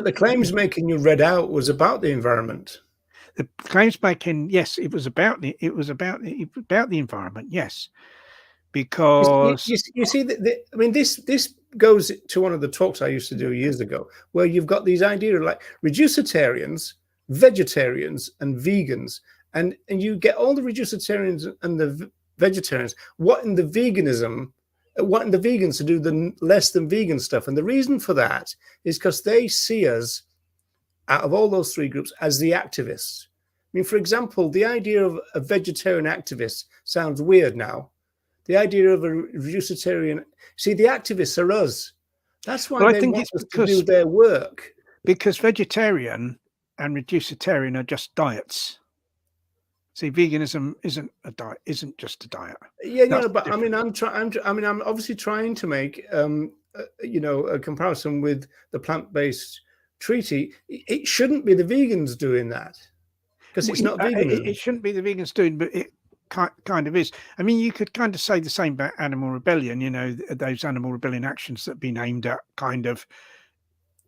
the claims making you read out was about the environment. The claims making, yes, it was about the environment, yes, because you see that I mean, this goes to one of the talks I used to do years ago, where you've got these ideas of like reducitarians, vegetarians, and vegans, and you get all the reducitarians and the vegetarians wanting the vegans to do the less than vegan stuff. And the reason for that is because they see us, out of all those 3 groups, as the activists. I mean, for example, the idea of a vegetarian activist sounds weird now. The idea of a reducitarian, see, the activists are us. That's why they want us to do their work. Because vegetarian and reducitarian are just diets. See, veganism isn't a diet, isn't just a diet. Yeah, but I mean, I'm obviously trying to make a comparison with the plant-based treaty. It shouldn't be the vegans doing that, because it's not veganism. It shouldn't be the vegans doing, but it kind of is. I mean, you could kind of say the same about animal rebellion. Those animal rebellion actions that have been aimed at kind of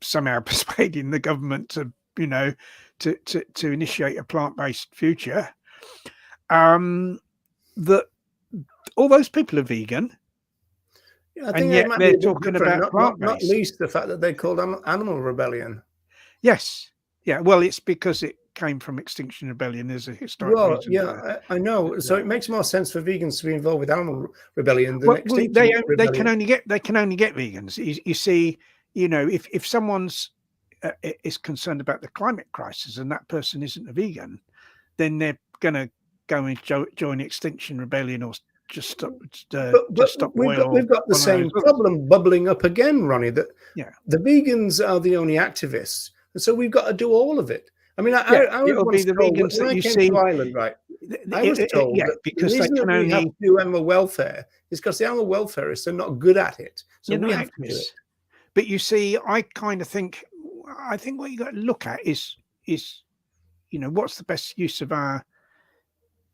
somehow persuading the government to initiate a plant-based future. That all those people are vegan. Yeah, I think and yet they're talking about plant-based. Not least the fact that they called animal rebellion. Yes. Yeah. Well, it's because it came from Extinction Rebellion. There's a historic reason. Yeah, I know. So it makes more sense for vegans to be involved with animal rebellion than Extinction Rebellion. They can only get vegans. You see, if someone's is concerned about the climate crisis and that person isn't a vegan, then they're going to go and join Extinction Rebellion or just stop oil. We've got the same problem bubbling up again, Ronnie. That the vegans are the only activists, and so we've got to do all of it. I I mean, Yeah, I was it'll be once the told vegans when that I you came see. to Ireland, right? I was told Yeah, that the because they reason can that we have only. to do animal welfare is because the animal welfareists are not good at it. So You're we not have to do activists. it. But you see, I think what you got to look at is what's the best use of our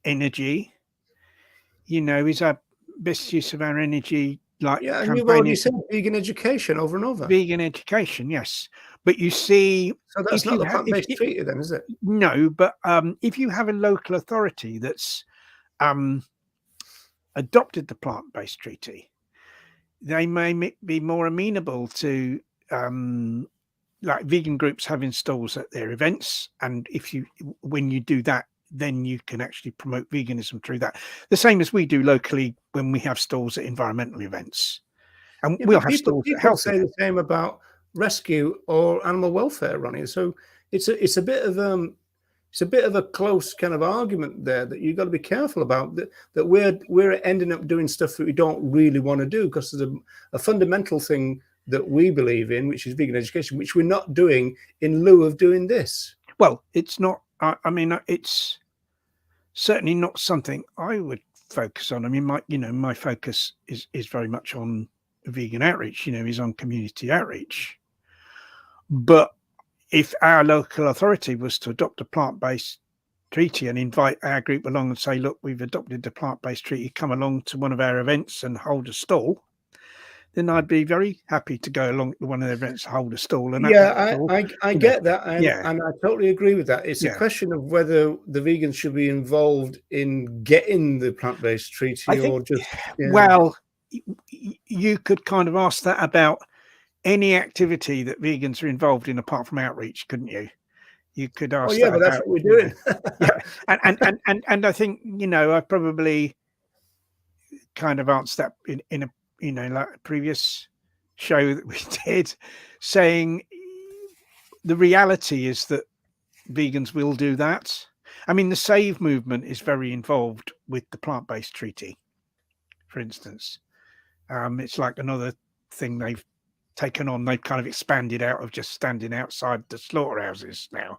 energy? Is our best use of our energy like Yeah, and you've already campaigning said for vegan education over and over. vegan education? Yes, but you see, So that's if not you the have plant-based treaty then, is it? no, but if you have a local authority that's adopted the plant-based treaty, they may be more amenable to like vegan groups having stalls at their events, and when you do that, then you can actually promote veganism through that, the same as we do locally when we have stalls at environmental events, and Yeah, we'll but have people stalls at people health say events. the same about rescue or animal welfare, Ronnie. So it's a bit of a close kind of argument there that you've got to be careful about, that we're ending up doing stuff that we don't really want to do because there's a fundamental thing that we believe in, which is vegan education, which we're not doing in lieu of doing this. Well, it's not. I mean, it's certainly not something I would focus on. I mean, my focus is very much on vegan outreach. Is on community outreach. But if our local authority was to adopt a plant-based treaty and invite our group along and say, look, we've adopted the plant-based treaty, come along to one of our events and hold a stall, then I'd be very happy to go along to one of the events, hold a stall. And I get that, and I totally agree with that. It's a Yeah. question of whether the vegans should be involved in getting the plant-based treaty or just. Yeah. Well, you could kind of ask that about any activity that vegans are involved in apart from outreach, couldn't you? You could ask. Oh yeah, that but that's about, what we're doing. yeah, and I think I probably kind of answered that in a like a previous show that we did, saying the reality is that vegans will do that. I mean, the Save movement is very involved with the plant-based treaty, for instance. It's like another thing they've taken on. They've kind of expanded out of just standing outside the slaughterhouses now.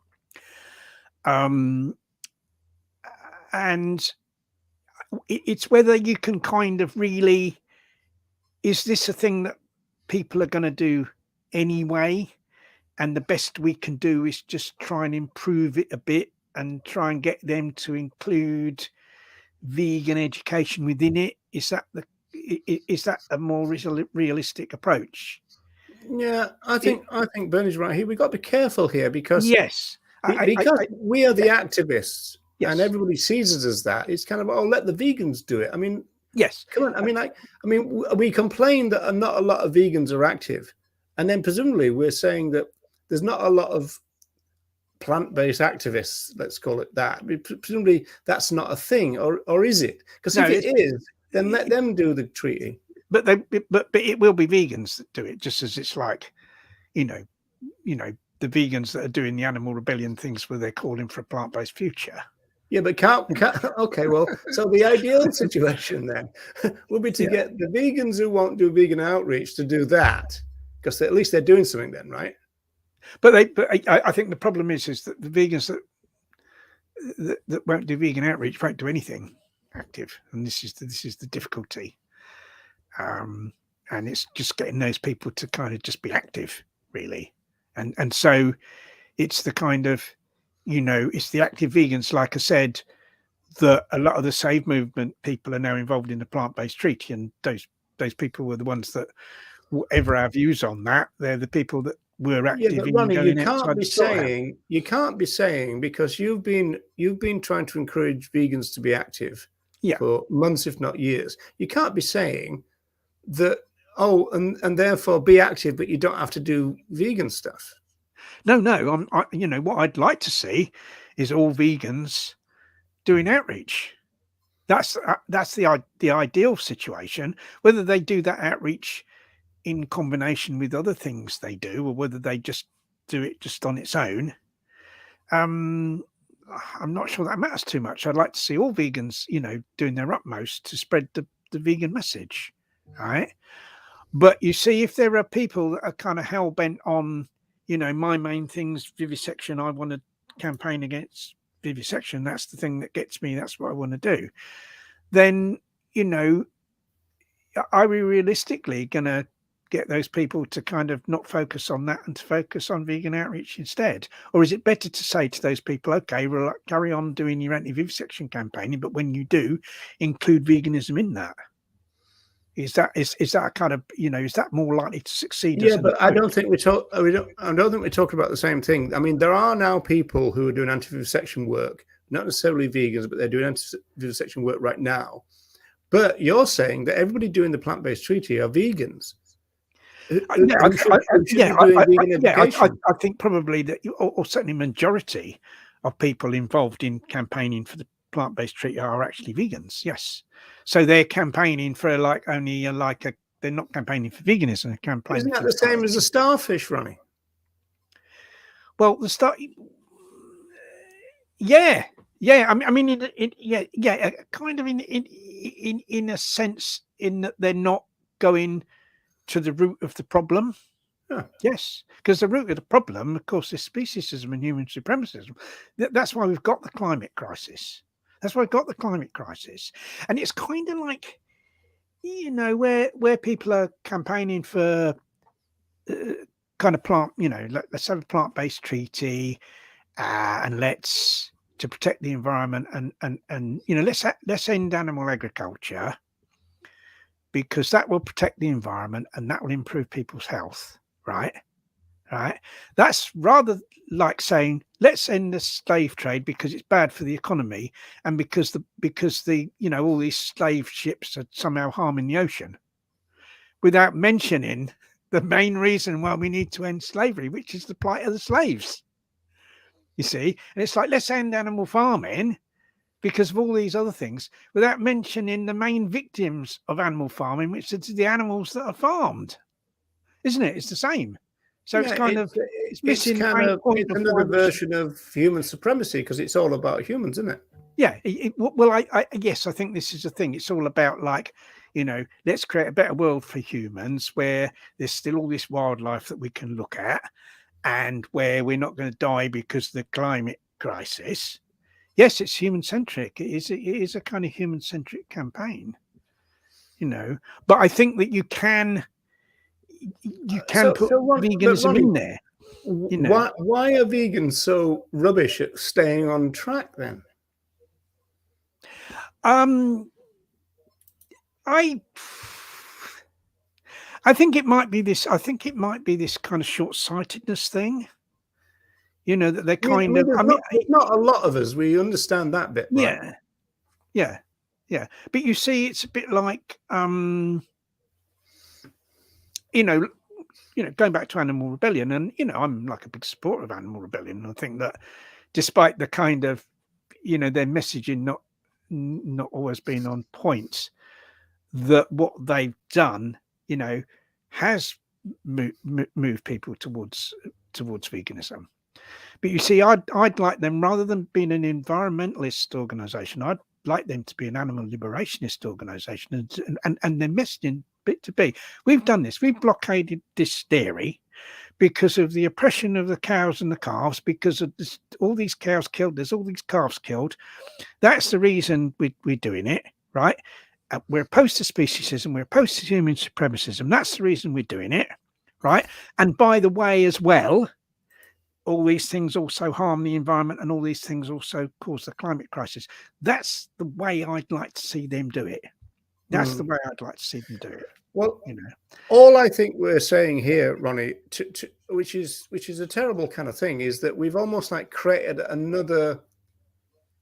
And it's whether you can kind of really, is this a thing that people are going to do anyway? And the best we can do is just try and improve it a bit and try and get them to include vegan education within it. Is that a more realistic approach? Yeah, I think Bernie's right here. We've got to be careful here because yes, because we are the activists, yes, and everybody sees us as that. It's kind of, oh, let the vegans do it. I mean, yes, come on. I mean, we complain that not a lot of vegans are active, and then presumably we're saying that there's not a lot of plant-based activists. Let's call it that. Presumably that's not a thing, or is it? Because if it is, then let them do the treaty. But it will be vegans that do it, just as it's like, the vegans that are doing the animal rebellion things where they're calling for a plant-based future. Yeah, but can't okay, well, so the ideal situation then would be to get the vegans who won't do vegan outreach to do that, because at least they're doing something then, right? But I think the problem is that the vegans that won't do vegan outreach won't do anything active, and this is the difficulty. And it's just getting those people to kind of just be active, really, and so it's the kind of it's the active vegans, like I said, that a lot of the Save movement people are now involved in the plant-based treaty, and those people were the ones that, whatever our views on that, they're the people that were active. Yeah, but Ronnie, you can't be saying because you've been trying to encourage vegans to be active for months, if not years. You can't be saying that, and therefore be active, but you don't have to do vegan stuff. No, what I'd like to see is all vegans doing outreach. That's the ideal situation. Whether they do that outreach in combination with other things they do, or whether they just do it just on its own, I'm not sure that matters too much. I'd like to see all vegans, doing their utmost to spread the vegan message, right? But you see, if there are people that are kind of hell bent on, my main thing's vivisection, I want to campaign against vivisection, that's the thing that gets me, that's what I want to do, then, you know, are we realistically going to get those people to kind of not focus on that and to focus on vegan outreach instead? Or is it better to say to those people, okay, well, carry on doing your anti-vivisection campaigning, but when you do, include veganism in that? Is that a kind of, you know, is that more likely to succeed? Yeah, but I don't think I don't think we're talking about the same thing. I mean, there are now people who are doing anti-vivisection work, not necessarily vegans, but they're doing anti-vivisection work right now. But you're saying that everybody doing the plant-based treaty are vegans. I think probably that, or certainly majority of people involved in campaigning for the plant-based treaty are actually vegans. Yes, so they're campaigning for they're not campaigning for veganism. They're campaigning. Isn't that the same as the Starfish, Ronnie? Well, yeah. I mean, kind of in a sense, in that they're not going to the root of the problem. Yeah. Yes, because the root of the problem, of course, is speciesism and human supremacism. That's why we've got the climate crisis. That's why we've got the climate crisis. And it's kind of like, you know, where people are campaigning for kind of plant, you know, let's have a plant-based treaty, and let's to protect the environment, and you know, let's end animal agriculture, because that will protect the environment and that will improve people's health, right? That's rather like saying, let's end the slave trade because it's bad for the economy, and because the you know, all these slave ships are somehow harming the ocean, without mentioning the main reason why we need to end slavery, which is the plight of the slaves. You see, and it's like, let's end animal farming because of all these other things, without mentioning the main victims of animal farming, which is the animals that are farmed, isn't it? It's the same. So it's kind of it's missing. It's another version of human supremacy, because it's all about humans, isn't it? Yeah. Well, yes, I think this is the thing. It's all about, like, you know, let's create a better world for humans where there's still all this wildlife that we can look at, and where we're not going to die because of the climate crisis. Yes, it's human-centric. It is a kind of human-centric campaign, you know. But I think that you can put veganism in there. You know. Why are vegans so rubbish at staying on track then? I think it might be this. I think it might be this kind of short-sightedness thing. You know, that they're kind of. Not a lot of us. We understand that bit. Right? Yeah. But you see, it's a bit like, you know, going back to animal rebellion, and you know, I'm like a big supporter of animal rebellion. I think that, despite the kind of, you know, their messaging not always being on point, that what they've done, you know, has moved people towards veganism. But you see, I'd like them, rather than being an environmentalist organization, I'd like them to be an animal liberationist organization, and their messaging bit to be, we've done this, we've blockaded this dairy because of the oppression of the cows and the calves, because of this, all these cows killed, there's all these calves killed. That's the reason we're doing it, right? We're opposed to speciesism, we're opposed to human supremacism. That's the reason we're doing it, right? And by the way, as well, all these things also harm the environment, and all these things also cause the climate crisis. That's the way I'd like to see them do it. That's the way I'd like to see them do it. Well, you know, all I think we're saying here, Ronnie, which is a terrible kind of thing, is that we've almost like created another,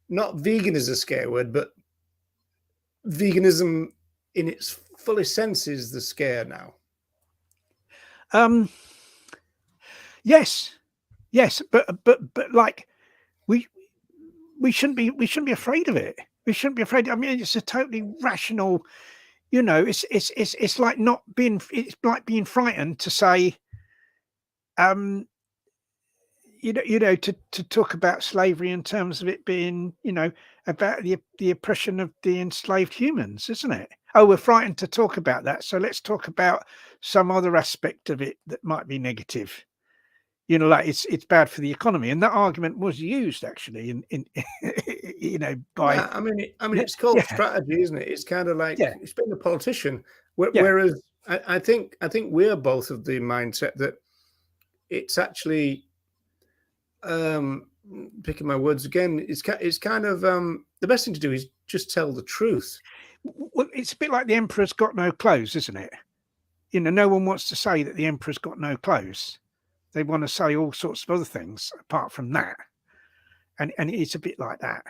not vegan is a scare word, but veganism in its fullest sense is the scare now. Yes, but like we shouldn't be afraid of it. We shouldn't be afraid. I mean, it's a totally rational, you know, it's like not being, it's like being frightened to say, you know, to talk about slavery in terms of it being, you know, about the oppression of the enslaved humans, isn't it? Oh, we're frightened to talk about that, so let's talk about some other aspect of it that might be negative. You know, like it's bad for the economy, and that argument was used actually in you know by Yeah, I mean, it's called yeah strategy, isn't it? It's kind of like yeah it's being a politician. yeah Whereas I think we're both of the mindset that it's actually picking my words again. It's kind of the best thing to do is just tell the truth. well, it's a bit like the emperor's got no clothes, isn't it? You know, no one wants to say that the emperor's got no clothes. They want to say all sorts of other things apart from that, and it's a bit like that.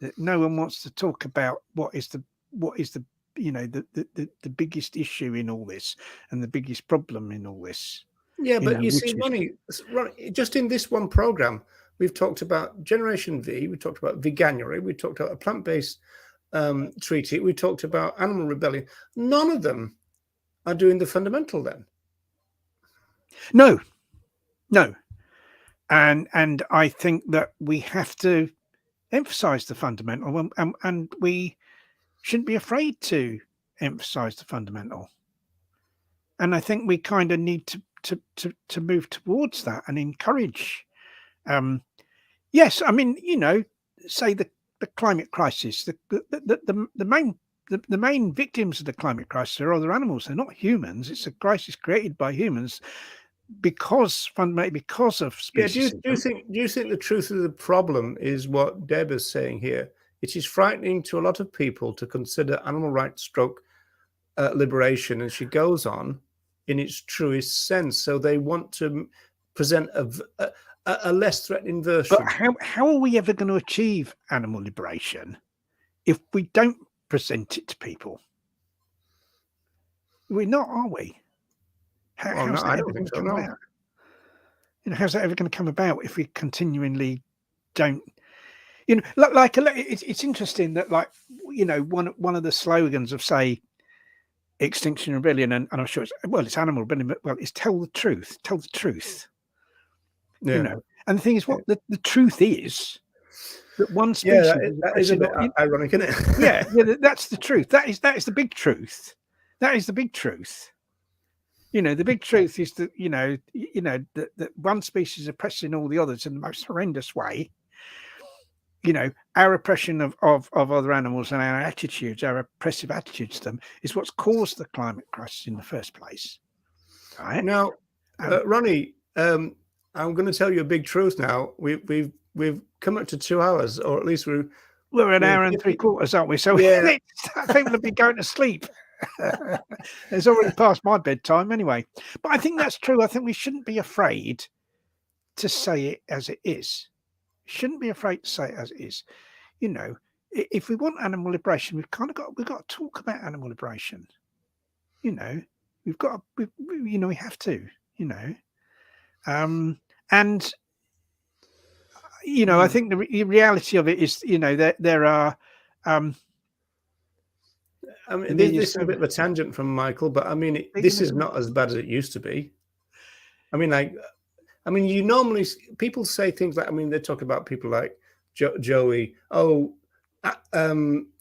That no one wants to talk about what is the you know the biggest issue in all this and the biggest problem in all this. Yeah, You but know, you which see, is Ronnie, just in this one program, we've talked about Generation V, we talked about veganuary, we talked about a plant-based treaty, we talked about animal rebellion. None of them are doing the fundamental then. no, and I think that we have to emphasize the fundamental, and we shouldn't be afraid to emphasize the fundamental. And I think we kind of need to move towards that and encourage. Yes, I mean, you know, say the climate crisis, the main victims of the climate crisis are other animals. They're not humans. It's a crisis created by humans fundamentally because of species. Yeah, do you think the truth of the problem is what Deb is saying here? It is frightening to a lot of people to consider animal rights stroke liberation, and she goes on in its truest sense. So they want to present a less threatening version. But how are we ever going to achieve animal liberation if we don't present it to people? We're not, are we? How's that ever going to come about? You know, how's that ever going to come about if we continually don't? You know, it's interesting that, like, you know, one of the slogans of, say, Extinction Rebellion, and I'm sure it's Animal Rebellion, but it's tell the truth. Yeah. You know, and the thing is, what the truth is that one species that is a bit ironic, isn't it? yeah, that's the truth. That is the big truth. That is the big truth. You know, the big truth is that that one species is oppressing all the others in the most horrendous way. You know, our oppression of other animals and our attitudes, our oppressive attitudes to them, is what's caused the climate crisis in the first place. Right now, Ronnie, I'm going to tell you a big truth. Now we've come up to 2 hours, or at least we're an hour and 3/4, aren't we? So yeah. People have been going to sleep. It's already past my bedtime anyway. But I think that's true. I think we shouldn't be afraid to say it as it is. Shouldn't be afraid to say it as it is. You know, if we want animal liberation, we've got to talk about animal liberation. You know, we have to. You know, and you know, I think the reality of it is, you know, there are. I mean, this is a bit of a tangent from Michael, but I mean, this is not as bad as it used to be. I mean, you normally, people say things like, I mean, they talk about people like Joey,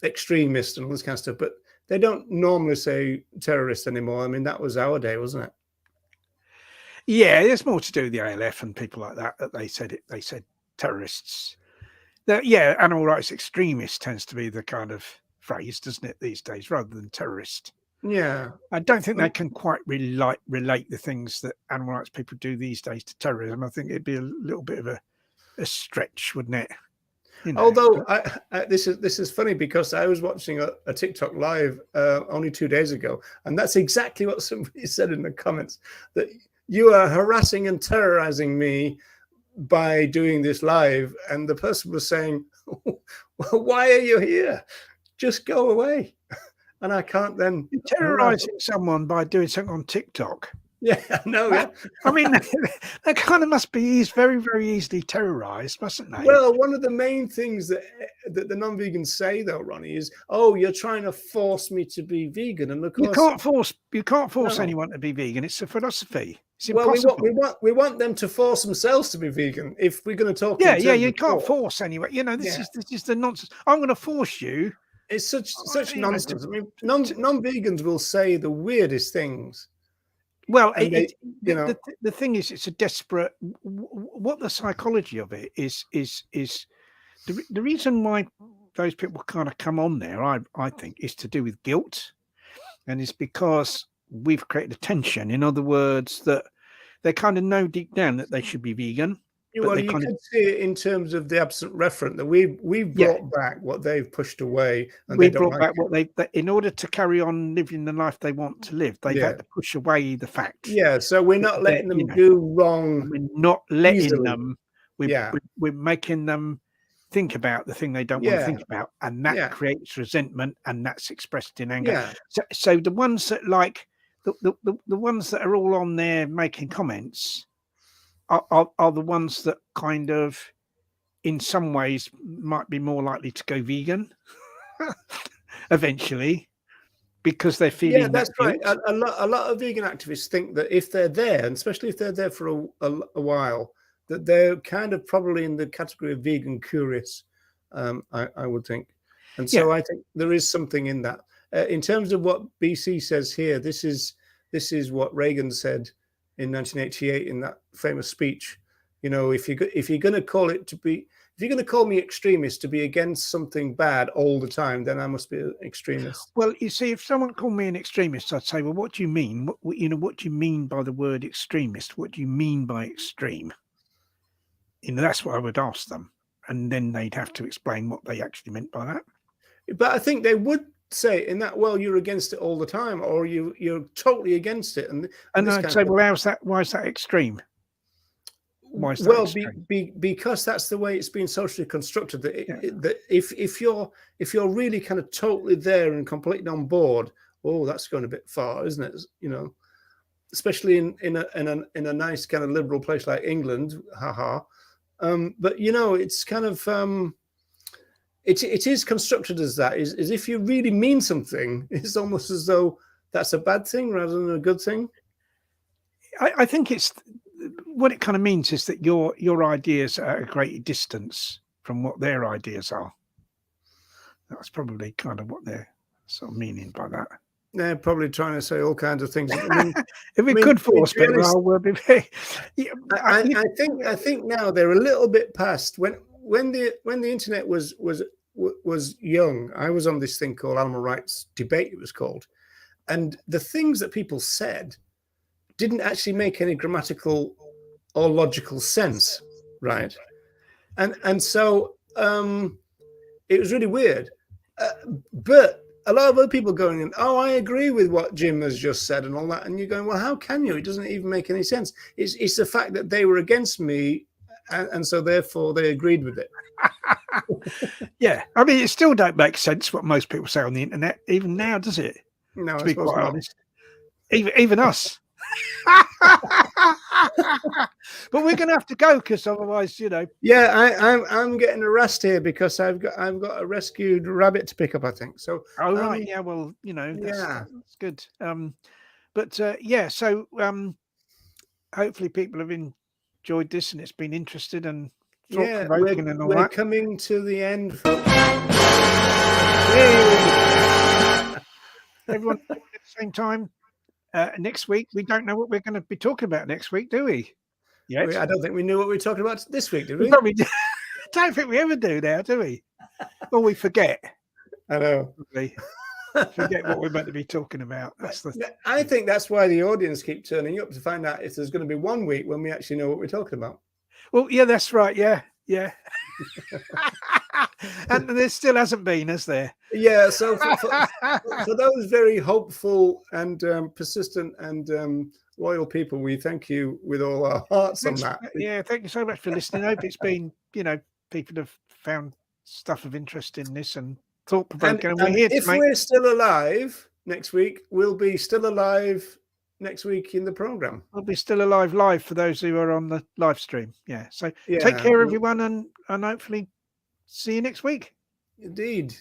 extremist and all this kind of stuff, but they don't normally say terrorist anymore. I mean, that was our day, wasn't it? Yeah, there's more to do with the ALF and people like that they said terrorists. Animal rights extremist tends to be the kind of phrase, doesn't it, these days, rather than terrorist. Yeah, I don't think they can quite relate the things that animal rights people do these days to terrorism. I think it'd be a little bit of a stretch, wouldn't it? You know, although this is funny because I was watching a TikTok live only 2 days ago, and that's exactly what somebody said in the comments, that you are harassing and terrorizing me by doing this live, and the person was saying, well, why are you here? Just go away. And I can't then. You're terrorizing someone by doing something on TikTok. Yeah, no, yeah. I mean, that kind of must be very, very easily terrorized, mustn't they? Well, one of the main things that the non-vegans say, though, Ronnie, is, "Oh, you're trying to force me to be vegan," and of course, you can't force anyone to be vegan. It's a philosophy. It's impossible. Well, we want them to force themselves to be vegan. If we're going to talk, you can't force anyone. You know, this is the nonsense. I'm going to force you. It's such nonsense. I mean, non-vegans will say the weirdest things. Well, And they, you know, the thing is, it's a desperate. What the psychology of it is the reason why those people kind of come on there. I think is to do with guilt, and it's because we've created a tension. In other words, that they kind of know deep down that they should be vegan. But well, they you kind of, could see it in terms of the absent referent that we've Yeah. brought back what they've pushed away, and we they don't brought like back it. what they in order to carry on living the life they want to live, they've Yeah. had to push away the fact. Yeah, so we're not that, letting them you know, do wrong. We're not letting easily. them. We're making them think about the thing they don't want to think about, and that creates resentment, and that's expressed in anger. Yeah. So the ones that like the ones that are all on there making comments are the ones that kind of, in some ways, might be more likely to go vegan eventually, because they're feeling. Yeah, that's that right. guilt. A lot of vegan activists think that if they're there, and especially if they're there for a while, that they're kind of probably in the category of vegan curious. I would think, and so I think there is something in that. In terms of what BC says here, this is what Reagan said in 1988 in that famous speech. You know, if you're going to call it to be, if you're going to call me extremist to be against something bad all the time, then I must be an extremist. Well, you see, if someone called me an extremist, I'd say, well, what do you mean? What do you mean by the word extremist? What do you mean by extreme? That's what I would ask them, and then they'd have to explain what they actually meant by that. But I think they would say in that, well, you're against it all the time, or you're totally against it. And I'd say, well, how's that? Why is that extreme? Why is that well, extreme? because that's the way it's been socially constructed. That if you're really kind of totally there and completely on board, oh, that's going a bit far, isn't it? You know, especially in a nice kind of liberal place like England, haha. But you know, it's kind of it is constructed as that. Is if you really mean something, it's almost as though that's a bad thing rather than a good thing. I think it's what it kind of means is that your ideas are at a great distance from what their ideas are. That's probably kind of what they're sort of meaning by that. They're probably trying to say all kinds of things. I mean, if we could force people, I think now they're a little bit past when the internet was young. I was on this thing called Animal Rights Debate, it was called, and the things that people said didn't actually make any grammatical or logical sense, right? And so it was really weird. But a lot of other people going in, oh, I agree with what Jim has just said and all that. And you're going, well, how can you? It doesn't even make any sense. It's the fact that they were against me, and so therefore they agreed with it. Yeah, I mean, it still don't make sense what most people say on the internet, even now, does it? No, to I be suppose quite not. honest, even us. But we're going to have to go because otherwise, you know. Yeah, I'm getting harassed here because I've got a rescued rabbit to pick up, I think. So. Oh right, yeah. Well, you know, that's good. But yeah, so hopefully people have enjoyed this and it's been interested and thought-provoking and all we're that. coming to the end. Everyone at the same time. Next week, we don't know what we're going to be talking about next week, do we? Yeah, I don't think we knew what we were talking about this week, did we? We probably don't think we ever do now, do we? Or we forget. I know. Forget what we're meant to be talking about. I think that's why the audience keep turning up to find out if there's going to be one week when we actually know what we're talking about. Well, yeah, that's right. Yeah. And there still hasn't been, has there? Yeah. So for those very hopeful and persistent and loyal people, we thank you with all our hearts on that. Yeah. Thank you so much for listening. I hope it's been, you know, people have found stuff of interest in this and thought-provoking. And we're here if we're still alive next week, we'll be still alive next week in the program. We'll be still alive live for those who are on the live stream. Yeah. So take care, everyone, and hopefully see you next week. Indeed.